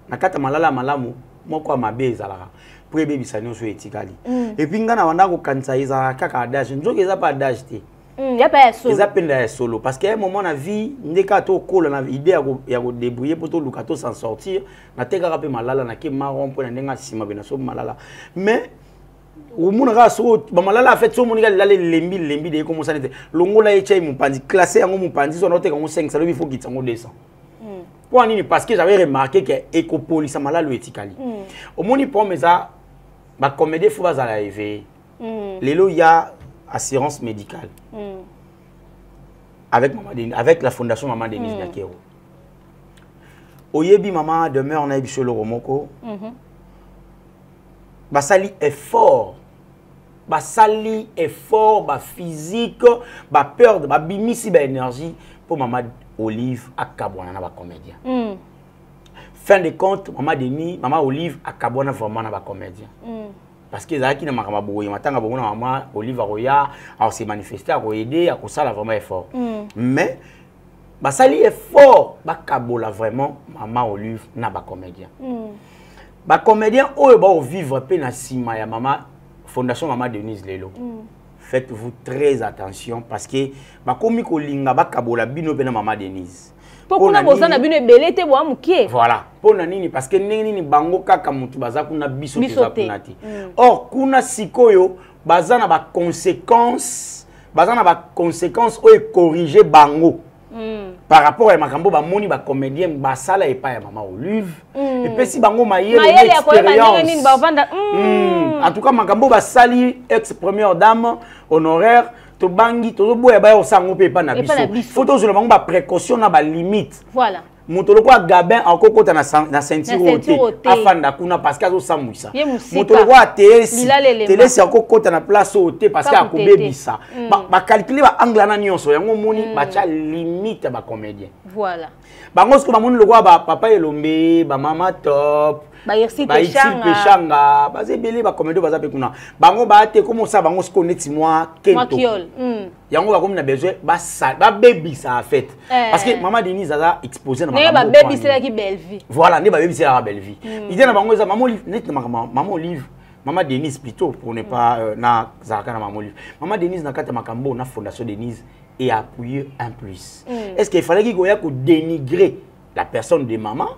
Speaker 1: na kati malala malamu moko mabe ezalaka pour ebebisa nyonso etikali. Et puis ngana wanda ko kanisa eza kaka adage nzoki eza pas adage te.
Speaker 2: Ya pas solo.
Speaker 1: Ils appellent solo parce qu'à un moment dans la vie, ndé ka to ko na idée ya ko débrouiller pour to lukato s'en sortir, na teka ka pe malala na ke marron pour ndenga sima bena so malala. Mais au monde ga so ba malala a fait so monika lale lembi de comme ça n'était. Longola e chai mupandi classé yango mupandi so note kango 5 ça il faut qu'il tango 200. Pour nini parce que j'avais remarqué que Ecopolis malala lo etikali. Au moni pour mais ça ba comédie faut ba za la éveiller. Lelo ya assurance médicale. Avec la fondation Maman Denise Niakero. Oyebi Maman demeure na biso le romoko. Basali effort. Basali effort, ba physique, ba peur, ba bimisi ba énergie pour Maman Olive à Kabwana na ba comédien. Fin de compte, Maman Denise, Maman Olive à Kabwana vraiment na ba comédien. Parce que Zaki n'a pas beaucoup, matanga beaucoup na maman Olive Roya a se manifesté à aider à ça vraiment effort. Mais bah ça li effort ba kabola vraiment maman Olive na ba comédien. Ba comédien oyo ba vivre pe na sima ya maman fondation Maman Denise Lelo. Faites-vous très attention parce que ba komi ko linga ba kabola bino pe na Maman Denise.
Speaker 2: Pourquoi boza na bino ebele te bo amukie?
Speaker 1: Voilà. Pona nini parce que nini bango kaka mutu baza kuna biso za kunati. Or kuna sikoyo baza na ba conséquences o corriger bango. Par rapport à makambo ba moni ba comédien ba sala et pas ya Maman Olive. Et puis si bango mayele expérience. En tout cas makambo ba sali ex première dame honoraire to bangi to boya ba o sango pe pa na biso. Photo zo le bango ba précaution na ba limite.
Speaker 2: Voilà.
Speaker 1: Motoloko a Gabin encore kota na ceinture ôté afanda kuna parce que azo samwisa. Motoloko a télé c'est encore kota na place ôté parce que a ko bebisa. Ba calculer ba angle na nyonso yango moni ba cha limite ba comédien.
Speaker 2: Voilà.
Speaker 1: Bango ce que ba moni loko ba papa elombe ba mama top
Speaker 2: ba irsi pechanga
Speaker 1: ba zebele ba comédien ba za pe kuna. Bango ba te comment ça bango se connaît moi kento. Yango ba comme na besoin ba baby ça a fait parce que Maman Denise a exposé na
Speaker 2: ba baby c'est là qui belle vie.
Speaker 1: Voilà, ne ba baby c'est la belle vie. Il dit na bango ça Maman Olive net Maman Olive Maman Denise plutôt pour ne pas na zaka na Maman Olive. Maman Denise na kata makambo na fondation Denise et appuyer un plus. Est-ce qu'il fallait qu'il y ait dénigrer la personne de maman,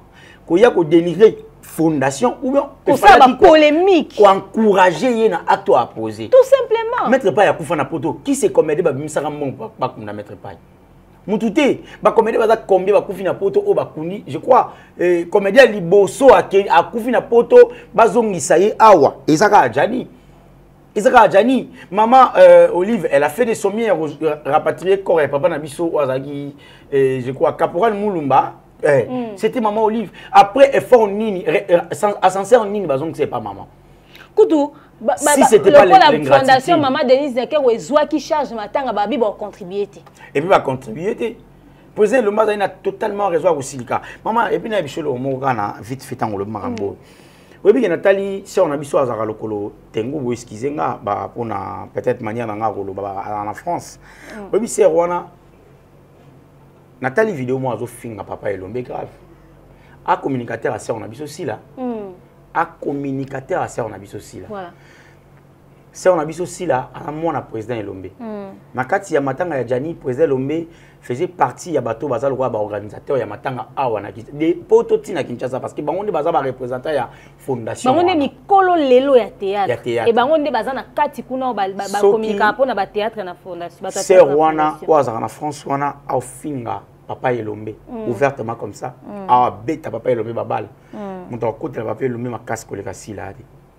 Speaker 1: qu'il y ait dénigrer fondation ou bien
Speaker 2: pour ça va polémique
Speaker 1: pour encourager yena acte à poser
Speaker 2: tout simplement
Speaker 1: mettre pas ya kufa na poto qui c'est comédie ba bimisaka mon pas comme na mettre pas mututé ba comédie ba za combien ba kufi na poto o ba kundi je crois comédien liboso a kufi na poto bazongisa ye awa ezaka jani maman Olive elle a fait des sommiers rapatrier corps et papa na biso azaki je crois caporal Mulumba. C'était Maman Olive. Après effort nini, ascenseur nini, bazon que c'est pas maman.
Speaker 2: Koutou,
Speaker 1: si c'était pas
Speaker 2: la fondation Maman Denise Niakero ezwa qui charge matanga babi ba contribuer.
Speaker 1: Et puis va contribuer. Poser le matin a totalement raison aussi le cas. Maman et puis na biso le mokana vite fait en le marambo. Oui bien Nathalie, si on a biso azara lokolo tengo bo excusenga ba pona peut-être manière nga rolo ba en France. Oui bien c'est Rwanda. Nathalie vidéo moi azo finga papa elombe grave. A communicateur à sœur on a biso aussi là. a communicateur à sœur na biso sila.
Speaker 2: Voilà.
Speaker 1: Sœur na biso sila a mona président Elombe. Makati ya matanga ya Jani président Elombe faisait partie ya bato bazal roi ba organisateur ya matanga awa na de poto tina Kinshasa parce que bangonde baza ba représentant ya fondation.
Speaker 2: Bangonde mikolo lelo ya théâtre.
Speaker 1: Ya théâtre.
Speaker 2: Et bangonde baza na kati kuna ba communiquer pour na ba théâtre na fondation.
Speaker 1: Sœur wana oazaka na France wana au finga papa Elombe ouvertement comme ça. Ah beta papa Elombe babal. Mon côté la papa Elombe ma casse koleka sila.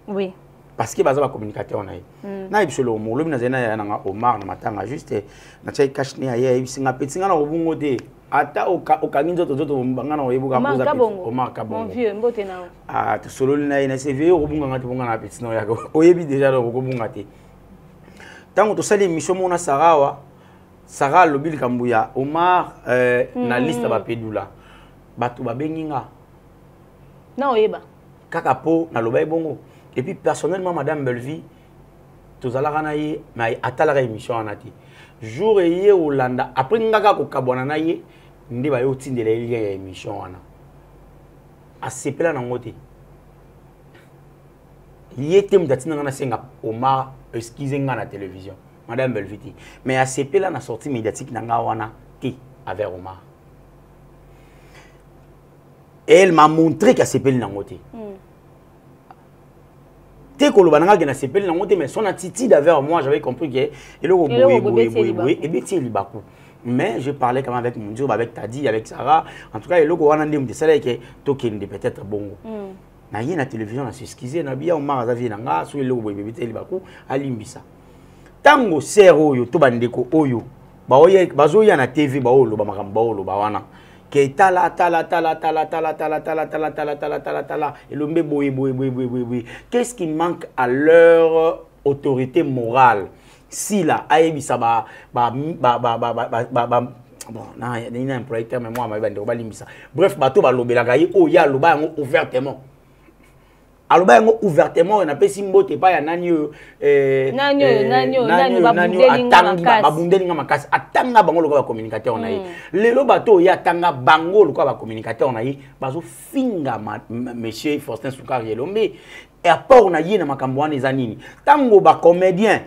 Speaker 2: Oui.
Speaker 1: Parce que baza ba communicateur na ye. Na ibselo mo lobi na zena ya na Omar na matanga juste na chai cash ne ya bisinga petinga na obungo te ata okanginzo to banga na oyebuka poza Omar Kabongo.
Speaker 2: Mon vieux mbote na.
Speaker 1: Ah to solo na ye na CV obunga ngati bonga na petina ya ko. Oyebi déjà do ko bunga te. Tango to sali mission mona Sarawa Sarah lobi kambuya Omar na liste ba pedula. Batu ba benginga.
Speaker 2: Na oyeba.
Speaker 1: Kaka po na loba bongo. Et puis personnellement, Madame Belvi, tous à la ranaye, mais à la émission en ati. Jour et hier au Landa, après n'aga ko kabonanaye, ndi ba yoti de la émission ana. A sepela na ngote. Yete mdatina na senga Omar excusez nga na télévision. Madame Belvi. Mais a sepela na sortie médiatique na nga wana ti avec Omar. Et elle m'a montré qu'elle sepela na ngote. Dès que le na sepel mais son attitude avec moi, j'avais compris que et bien mais je parlais quand même avec mon Dieu, avec Tadi, avec Sarah. En tout cas, il y a que token de peut-être bongo. Na yé na télévision na s'excuser na bia Omar azavi na nga so eloko bébé teli baku alimbisa. Tango sero oyo to bandeko oyo ba oye bazoya na TV ba olo ba makamba olo ba wana. Que tala Elombe boy. Qu'est-ce qui manque à leur autorité morale si là aebisa bon na il y a un proyecteur mais moi ba limbisa bref bato ba lobela gayi o ya loba yango ouvertement aloba yango ouvertement na pesi mbote pa ya nanyo babundelinga makasi atanga bango lokola ba communicateur na ye lelo bato ya tanga bango lokola ba communicateur na ye bazo finga monsieur Faustin Soukari Elombe et apport na ye na makambo wana ezanini tango ba comédien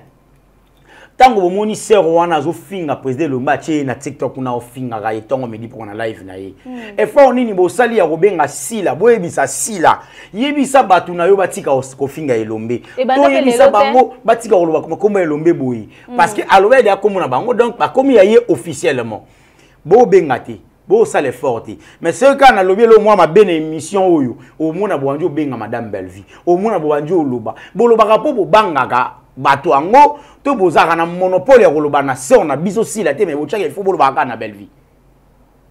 Speaker 1: tango bomoni sœur wana zo finga président Elombe tie na TikTok na ofinga ga etongo medi pour na live na ye e fa nini bo sali ya kobenga sila boyebisa sila yebisa batu na yo batika ko finga Elombe to yebisa bango batika koloba komba Elombe boyi parce que aloba ya komona bango donc ba komi ya ye officiellement bo benga te bo sale forte mais ce cas na lobi lo moi ma bene émission oyo o mona boanjo benga madame Belvi o mona boanjo loba bo loba ka po bangaka bato ango to bozaka na monopole ya koloba na sœur na biso sila te mais bochaka il faut boloba ka na Belvi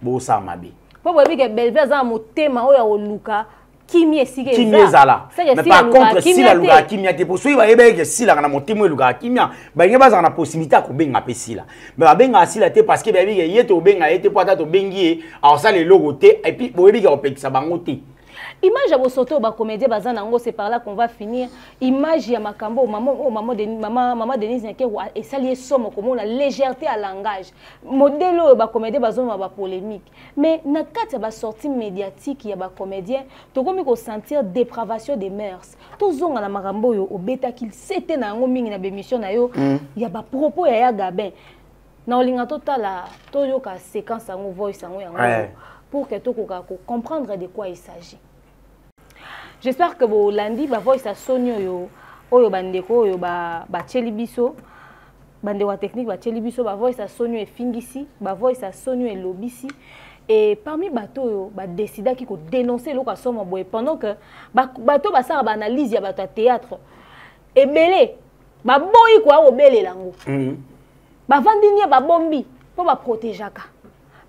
Speaker 1: bo sa mabe
Speaker 2: po bobi ke Belvi za motema oyo oluka kimi esike
Speaker 1: kimi ezala mais par contre sila luka kimia te poso iba ebe ke sila na motema luka kimia ba ngeba za na possibilité ko benga pe sila mais ba benga sila te parce que ba bi ke yete o benga yete po ata to bengi a sala le logo te et puis boyebi ke opekisa bango te.
Speaker 2: Image à vos soto ba comédien bazan nango c'est par là qu'on va finir. Image ya makambo maman Denise Nyake et salier somme comme la légèreté à langage. Modèle ba comédien bazon ba polémique. Mais na kati ba sortie médiatique ya ba comédien to komi ko sentir dépravation des mœurs. To zonga na makambo yo obeta qu'il c'était na ngo mingi na bémission na yo ya ba propos ya Gabin. Na olinga totala to yo ka séquence ngo voice ngo yango pour que to ko comprendre de quoi il s'agit. J'espère que vos lundi ba voice a sonyo yo oyo bandeko oyo ba chelibiso bande wa technique ba chelibiso ba voice a sonyo e fingisi ba voice a sonyo e lobisi et parmi bato yo ba décida ki ko dénoncer lo ka somo boy pendant que bato ba sa ba analyse ya bato théâtre et belé ba boyi ko o belé lango ba vandini ba bombi po ba protégeaka.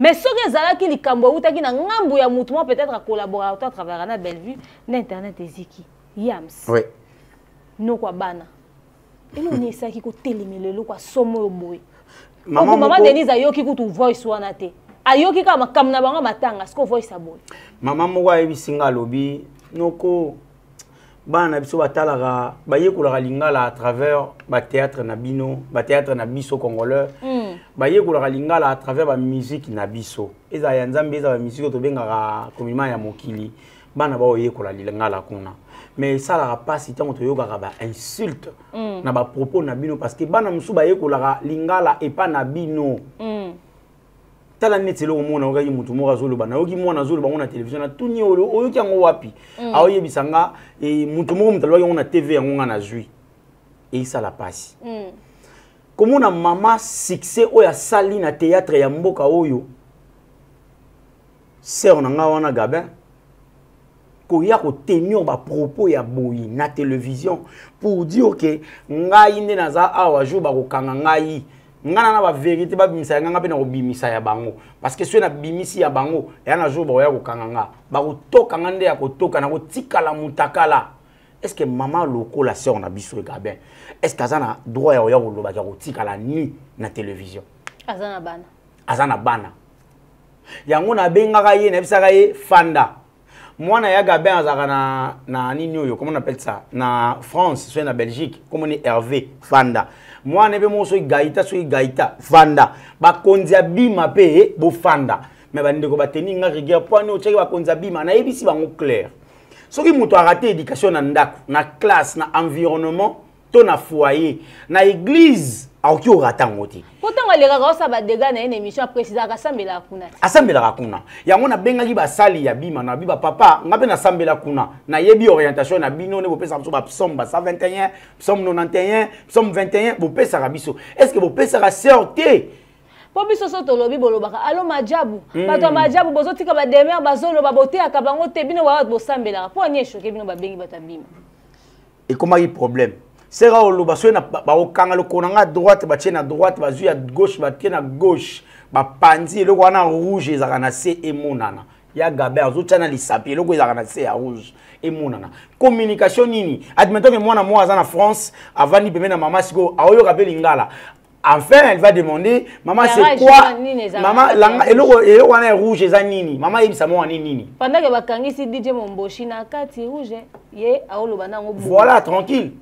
Speaker 2: Mais ce que Zala qui likambo utaki na ngambu ya mutu mo peut-être à collaborateur à travers na Bellevue n'internet eziki yams
Speaker 1: oui
Speaker 2: no kwa bana et nous ni ça qui ko télémelelo kwa somo boy maman Denise ayoki ku tu voice wana te ayoki ka makam na bango matanga ce ko voice aboy
Speaker 1: maman mo wa ebisinga lobi noko bana biso batalaka bayekolaka lingala à travers ba théâtre na bino ba théâtre na biso congolais bayekolaka lingala à travers ba musique na biso eza ya nzambe eza ba musique to bengaka komima ya mokili bana ba oyekola lingala kuna. Mais ça la passe tant to yoka ba insulte na ba propos na bino parce que bana musu ba yekola lingala et pas na bino. Tala neti lo mona ogayi mutu mo azolo bana ogi mona azolo ba na télévision na tuni oyoki yango wapi aoye bisanga e mutu mo mutalo yango na TV yango nga na zui et ça la passe. Comme on a maman succès oya sali na théâtre ya mboka oyo sœur na nga wana Gabin ko ya ko tenir ba propos ya boyi na télévision pour dire que ngai nde naza awa jour ba ko kanga ngai ngana na ba vérité ba bimisa nganga pe na ko bimisa ya bango parce que ceux na bimisi ya bango ya na jour ba ya ko kanga nga ba ko toka ngande ya ko toka na ko tikala mutakala. Est-ce que maman loko la sœur na biso Gabin est-ce qu'azana droit ya ko loba ja ko tikala ni na télévision azana bana yango na bengaka ye na bisaka ye fanda mwana ya Gabin azaka na nini oyo comment on appelle ça na France soit na Belgique comme on est Hervé fanda mwana be mo so gaita fanda ba konzia bima pe bo fanda mais ba ndeko ba teni nga rigueur point no cheki ba konzia bima na yebisi bango clair soki muto a raté éducation na ndako na classe na environnement to na foyer na église aoki o ratango te
Speaker 2: pourtant ngaleka ka osaba dega na une émission précisa ka sambela kuna yango na bengaki ba sali ya bima na biba papa ngabe na sambela kuna na yebi orientation na bino ne bo pesa biso ba psaume 121 psaume 91 psaume 21 bo pesa biso est-ce que bo pesa ka sorte po biso so tolobi bolobaka alo majabu bato majabu bozotika ba demer bazolo ba bote akabango te bino wa bo sambela po ni choqué bino ba bengi batabima
Speaker 1: et comment il problème c'est rare lo baso na ba okanga lo konanga droite ba tiena droite ba zuya gauche ba tiena gauche ba pandi lo wana rouge ezaka na se emonana ya Gabin azo tana lisapi lo ezaka na se ya rouge emonana communication nini admettons que mwana mo aza na France avant ni pembe na mama siko aoyo ka belingala. Enfin, elle va demander, maman, c'est quoi? Maman, et on est rouge, et nini. Maman, il s'amène nini.
Speaker 2: Pendant que Bakangi si DJ Momboshi na kati rouge, ye aolo bana ngo.
Speaker 1: Voilà, tranquille.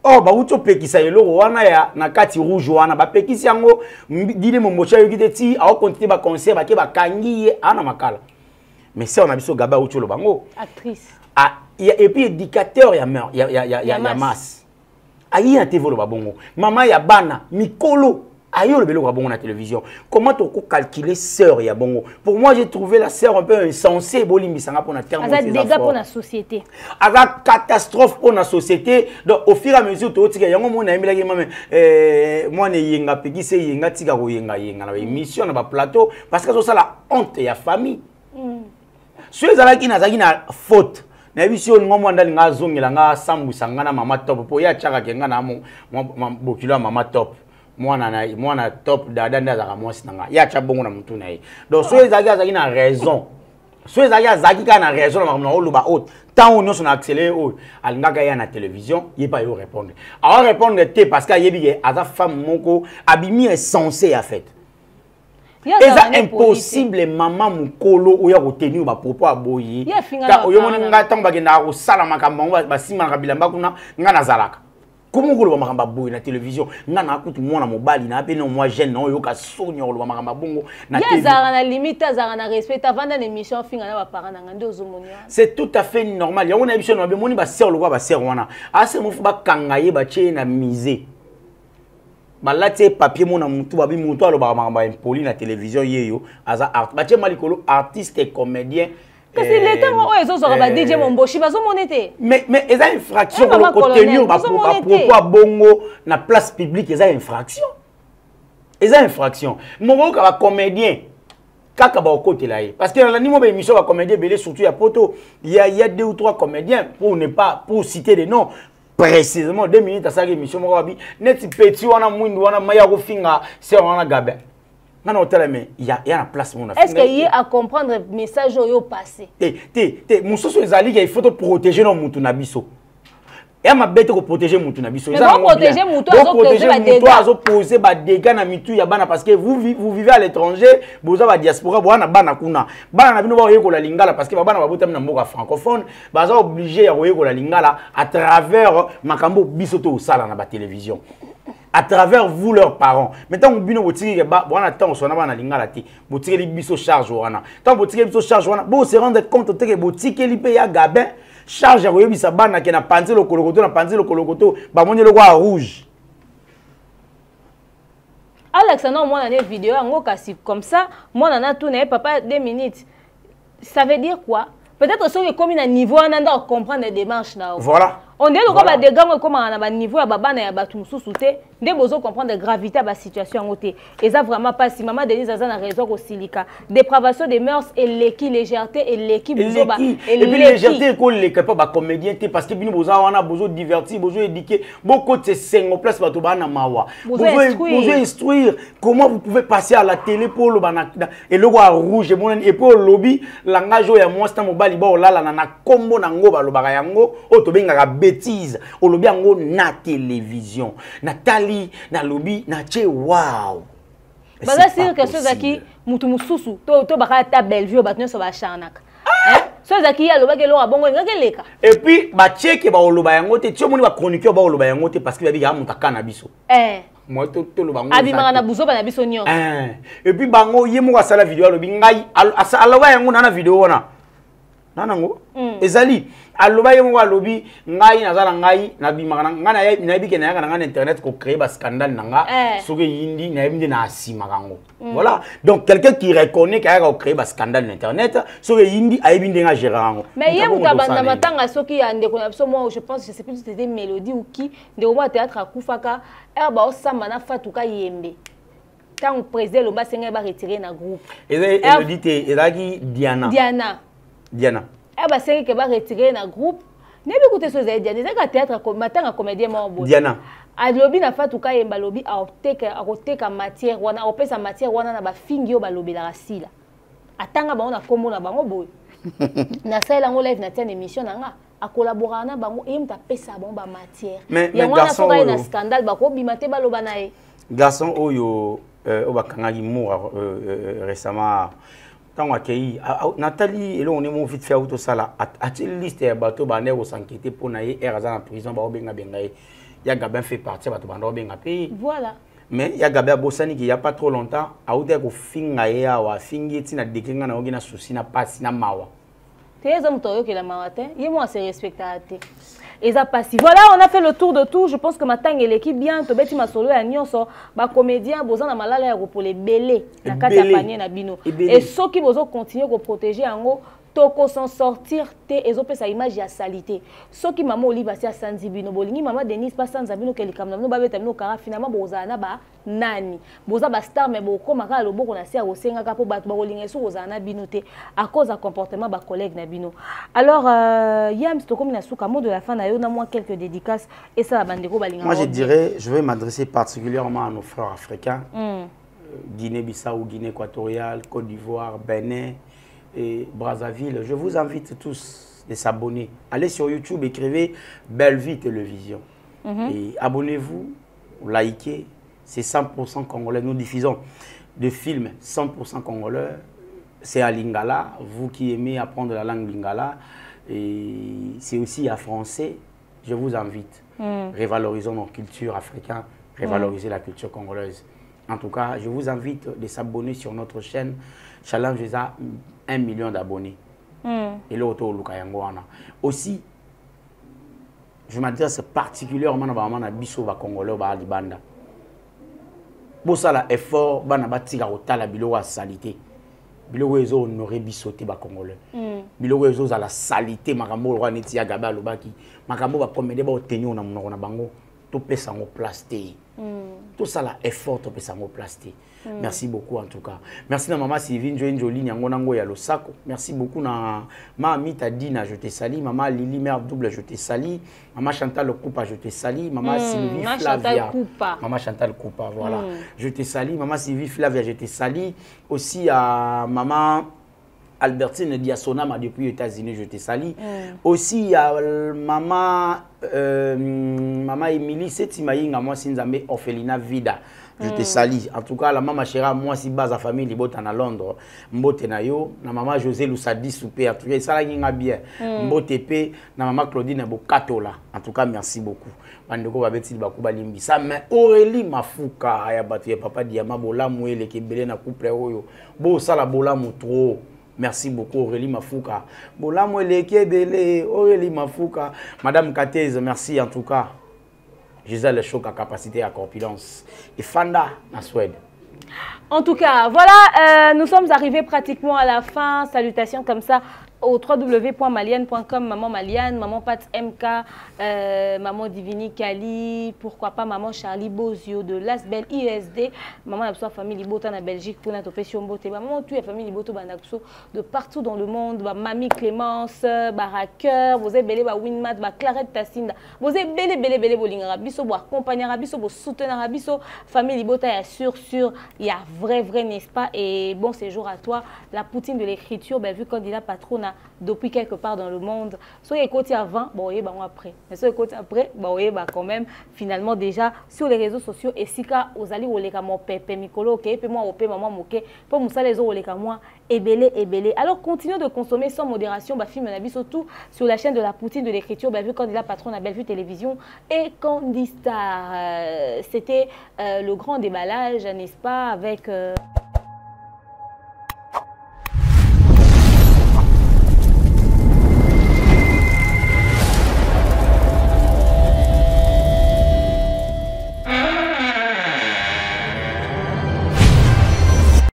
Speaker 1: Oh, bah où tu peux qui ça yelo wana ya na kati rouge wana ba pekisi yango DJ Momboshi yo kite ti a continuer ba concert ba ke Bakangi ana makala. Mais c'est on a biso Gaba où tu lo bango.
Speaker 2: Actrice.
Speaker 1: Ah, et puis éducateur ya masse. Aïe a TV le babongo. Maman ya bana, Mikolo, aïe le belo babongo na télévision. Comment tu peux calculer sœur ya bongo? Pour moi, j'ai trouvé la sœur un peu insensée. Bolimbi sanga pour na terme.
Speaker 2: Ça dégâts pour la société.
Speaker 1: Avec catastrophe pour la société. Donc au fur et à mesure, tu vois, yango mona emila ki mame, moi ne yenga peki se yenga tika ko yenga na émission na ba plateau parce que ça la honte ya famille. Ceux qui na faute. Na bisi on ngomwa ndali nga zongela nga sambu sangana mama top po ya chaka kenga na mo bokilo mama top mwana top dada ndaza mwasi nanga ya chabongo na mtu na ye donc so ezaki na raison so ezaki kana raison na mama oluba haute tant on a accéléré alingaka ya na télévision il pas yo répondre alors répondre te parce que yebi aza femme moko abimi est censé à fait. C'est impossible maman mukolo oya retenir ba propos aboyi ka oyo moni nga tanga bagenda ko sala makambo ba sima na bilamba kuna nga nazalaka comment ko lo makamba boyi na télévision nga na kutu mwana mobali na pe no moi jeune no yo ka sonyo lo makamba bongo na
Speaker 2: télévision ya na limite za na respect avant dans l'émission finga na ba parents na ngande ozomonia
Speaker 1: c'est tout à fait normal ya on émission no be moni ba sœur lo ba sœur wana ase mufu ba kangaye ba che na misé. Balate papier mona mutu babi mutu alo ba impoli na télévision yeyo aza art bache malikolo artiste et comédien
Speaker 2: parce que l'état mo ezo so ba DJ Momboshi bazo monete
Speaker 1: mais eza infraction ko tenir ba propos bongo na place publique eza infraction mo ka ba comédien kaka ba côté là parce que la nimo ba émission ba comédien belé surtout ya poto il y a 2 ou 3 comédiens pour citer des noms. Précisément 2 minutes à sa émission morabi net petit wana mwindu wana maya ko finga c'est wana Gabin non hôtel mais il y a la place mon
Speaker 2: est-ce que y a comprendre message yo passé
Speaker 1: musoso ezali il faut protéger no mutu na biso et ma bête ko protéger mutu na biso
Speaker 2: ça protéger mutu
Speaker 1: azo poser ba dégâts na mitu ya bana parce que vous vivez à l'étranger boza ba diaspora bwana bana kuna bana na bino ba yeko la lingala parce que bana ba botam na mboka francophone baza obligé ya yeko la lingala à travers makambo biso to sala na ba télévision à travers vous leurs parents. Maintenant on bino botiki ba wana temps sona ba na lingala ti botiki li biso charge wana. Tant botiki biso charge wana, bo se rendre compte que botiki li pe ya gabin charge ya koyebisa bana ke na panzi le kolokoto na panzi le kolokoto ba moni le kwa rouge.
Speaker 2: Alexandre, moi, dans les vidéos, comme ça, moi, on a tourné, papa, 2 minutes. Ça veut dire quoi? Peut-être que comme il y a un niveau, on a comprendre les démarches.
Speaker 1: Voilà.
Speaker 2: On dit que des gars comme on a un niveau, on a un sous-souté, on doit comprendre la gravité de la situation. Et ça, vraiment pas si maman Denise a une raison au silica. Dépravation des mœurs et l'équipe, légèreté et l'équipe. Et
Speaker 1: puis légèreté, c'est les capables comédien parce que nous avons besoin de divertir, besoin d'éduquer. Beaucoup de ces en place, besoin instruire. Comment vous pouvez passer à la télé pour le et le roi rouge et pour le lobby, langage et moi, c'est un mobile, là, na combo nango, balobayango, autobenga bêtise au lobby ango na télévision Nathalie na lobby na che wow
Speaker 2: baza c'est quelque chose qui mutu mususu to baka ta belle vie batno so ba chanaka so zaki ya loba ke lo abongo ngakeleka
Speaker 1: et puis ba cheke ba oloba yango te tio moni ba chroniqueur ba oloba yango te parce que ba bi ga mutaka na biso moi to loba ngo
Speaker 2: abimaka na buzo ba na biso nyo
Speaker 1: et puis bango yemo ka sala vidéo lobi ngai aloba yango na vidéo wana nanango ezali aloba yemo alobi ngai nazala ngai nabimaka ngai na yebike na yaka na internet ko créer ba scandale nanga soki yindi na yebinde na asima kango voilà donc quelqu'un qui reconnaît qu'il a créé ba scandale sur internet soki yindi ayebinde nga gérer kango
Speaker 2: mais yem kabanda matanga soki ya ndeko na biso moi je pense je sais plus c'était Mélodie ou qui de au théâtre akufaka ba osamba na fatuka yembe tant président lo ba senga ba retirer na groupe
Speaker 1: Elodie te elaki Diana.
Speaker 2: Eh bah c'est que va retirer na groupe. Ne bi écouter ce Diana, c'est un théâtre comme matanga comédien mo
Speaker 1: Diana.
Speaker 2: A lobby na fatuka yemba lobby a oteka matière wana a opesa matière wana na ba fingi yo ba lobby la rasila. Atanga ba on a kombo na bango boy. Na sala ngo live na tienne émission nanga a collaborer na bango et mta pesa bon ba matière.
Speaker 1: Mais
Speaker 2: garçon na scandale ba ko bimate ba loba na e.
Speaker 1: Garçon oyo obakanga mour récemment. Quand Nathalie, et là on est mon vite fait auto sala. A-t-il liste de bateaux banner au s'inquiéter pour naïe et en prison ba obenga bengaï. Ya Gabin fait partie bateau banner obenga pays.
Speaker 2: Voilà.
Speaker 1: Mais ya Gabin Bossani qui y a pas trop longtemps a outé ko finga ya wa fingi tina dekinga na ogina souci na passe na mawa.
Speaker 2: T'es hommes toyo que la mawate. Y moi c'est respecté. Et ça passe. Voilà, on a fait le tour de tout. Je pense que maintenant l'équipe bien to beti masolo ya nyonso ba comédien bozana malala ya ko les belé na kati ya panier na bino. Et ceux qui bozo continuer ko protéger ango toko s'en sortir te ezope sa image ya salité. Ceux qui maman Oliva sia sanzi bino bolingi maman Denise pas sanza bino kelikam na bino ba beta bino kara finalement bozana ba nani. Boza ba star mais boko maka loboko na sia osenga ka po ba bolinga so bozana bino te à cause du comportement ba collègue na bino. Alors yam to comme na suka mot de la fin na yo na moi quelques dédicaces et ça la bandeko balinga.
Speaker 1: Moi je dirais je vais m'adresser particulièrement à nos frères africains. Guinée-Bissau, Guinée équatoriale, Côte d'Ivoire, Bénin et Brazzaville. Je vous invite tous de s'abonner. Allez sur YouTube, écrivez Belle Vie Télévision. Et abonnez-vous, likez. C'est 100% congolais. Nous diffusons des films 100% congolais. C'est à Lingala. Vous qui aimez apprendre la langue Lingala. Et c'est aussi à français. Je vous invite. Révalorisons nos cultures africaines. Révaloriser la culture congolaise. En tout cas, je vous invite de s'abonner sur notre chaîne. Challenge a 1 million d'abonnés. Et l'auto Lukayangoana. Aussi, je m'adresse particulièrement à Bisso Congolais ou à Libanda. Pour ça, l'effort, c'est la bilo à salité. Bilo ezo honoré Bissoté ba Congolais. Bilo ezo à la salité, makambo roi netia gaba lobaki. Makambo ba comédie ba otenyo na monoko na bango. Tout pesa en plasté. Tout ça là effort tout pesa en plasté. Merci beaucoup en tout cas. Merci à maman Sylvine Jolie Nyangonango ya Losako. Merci beaucoup na maman Tadina, je te salue. Maman Lily Mère Double, je te salue. Maman Chantal Coupa, je te salue. Maman Sylvie Flavia. Maman Chantal Coupa, voilà. Je te salue. Maman Sylvie Flavia, je te salue. Aussi à maman Albertine Diasonama depuis les États-Unis, je te salue. Aussi, il y a maman Émilie Setimaïnga, moi, Sinzambe, Orphelina Vida. Je te salue. En tout cas, la maman chéra, moi, si base à famille, libot à Londres, mbote na yo, na maman José Loussadi Soupé, en tout cas, ça la ginga bien. Mbote pe, na maman Claudine Bokatola. En tout cas, merci beaucoup. Bandeko babeti bakuba limbi. Ça, mais Aurélie Mafuka, aya batu ya papa Diama, bola mouele, kebele na couple oyo. Bo, ça la bola trop. Merci beaucoup Aurélie Mafuka. Bola mouele, kebele, Aurélie Mafuka. Madame Katez, merci en tout cas. Gisèle Choc à capacité à corpulence. Et Fanda, en Suède.
Speaker 2: En tout cas, voilà, nous sommes arrivés pratiquement à la fin. Salutations comme ça au www.malienne.com, maman Maliane, maman Pat MK, maman Divini Kali, pourquoi pas maman Charlie Bozio de Lasbel ISD, maman Absoa famille Libota en Belgique pour notre opération Bote, maman tu es famille Liboto Banakso de partout dans le monde, mamie Clémence, Baraker, vous avez belé ba Winmat, ba Clarette Tassinda, vous avez belé bolingara biso bo accompagner biso bo soutenir biso famille Libota est sûr il y a vrai n'est-ce pas, et bon séjour à toi. La poutine de l'écriture, ben, vu candidat patron depuis quelque part dans le monde, soit les côtés avant, bon, et ben après, mais soit les côtés après, bon, et ben quand même, finalement déjà sur les réseaux sociaux, et si ka aux alliés ou les ka mon pépé Mikolo, ok, puis moi opé maman moké, pour moussa les autres les ka moi ébélé. Alors continuons de consommer sans modération, bah film nabi surtout sur la chaîne de la poutine de l'écriture, bah vu candidat patron à Bellevue Télévision et Candistar. C'était le grand déballage, n'est-ce pas, avec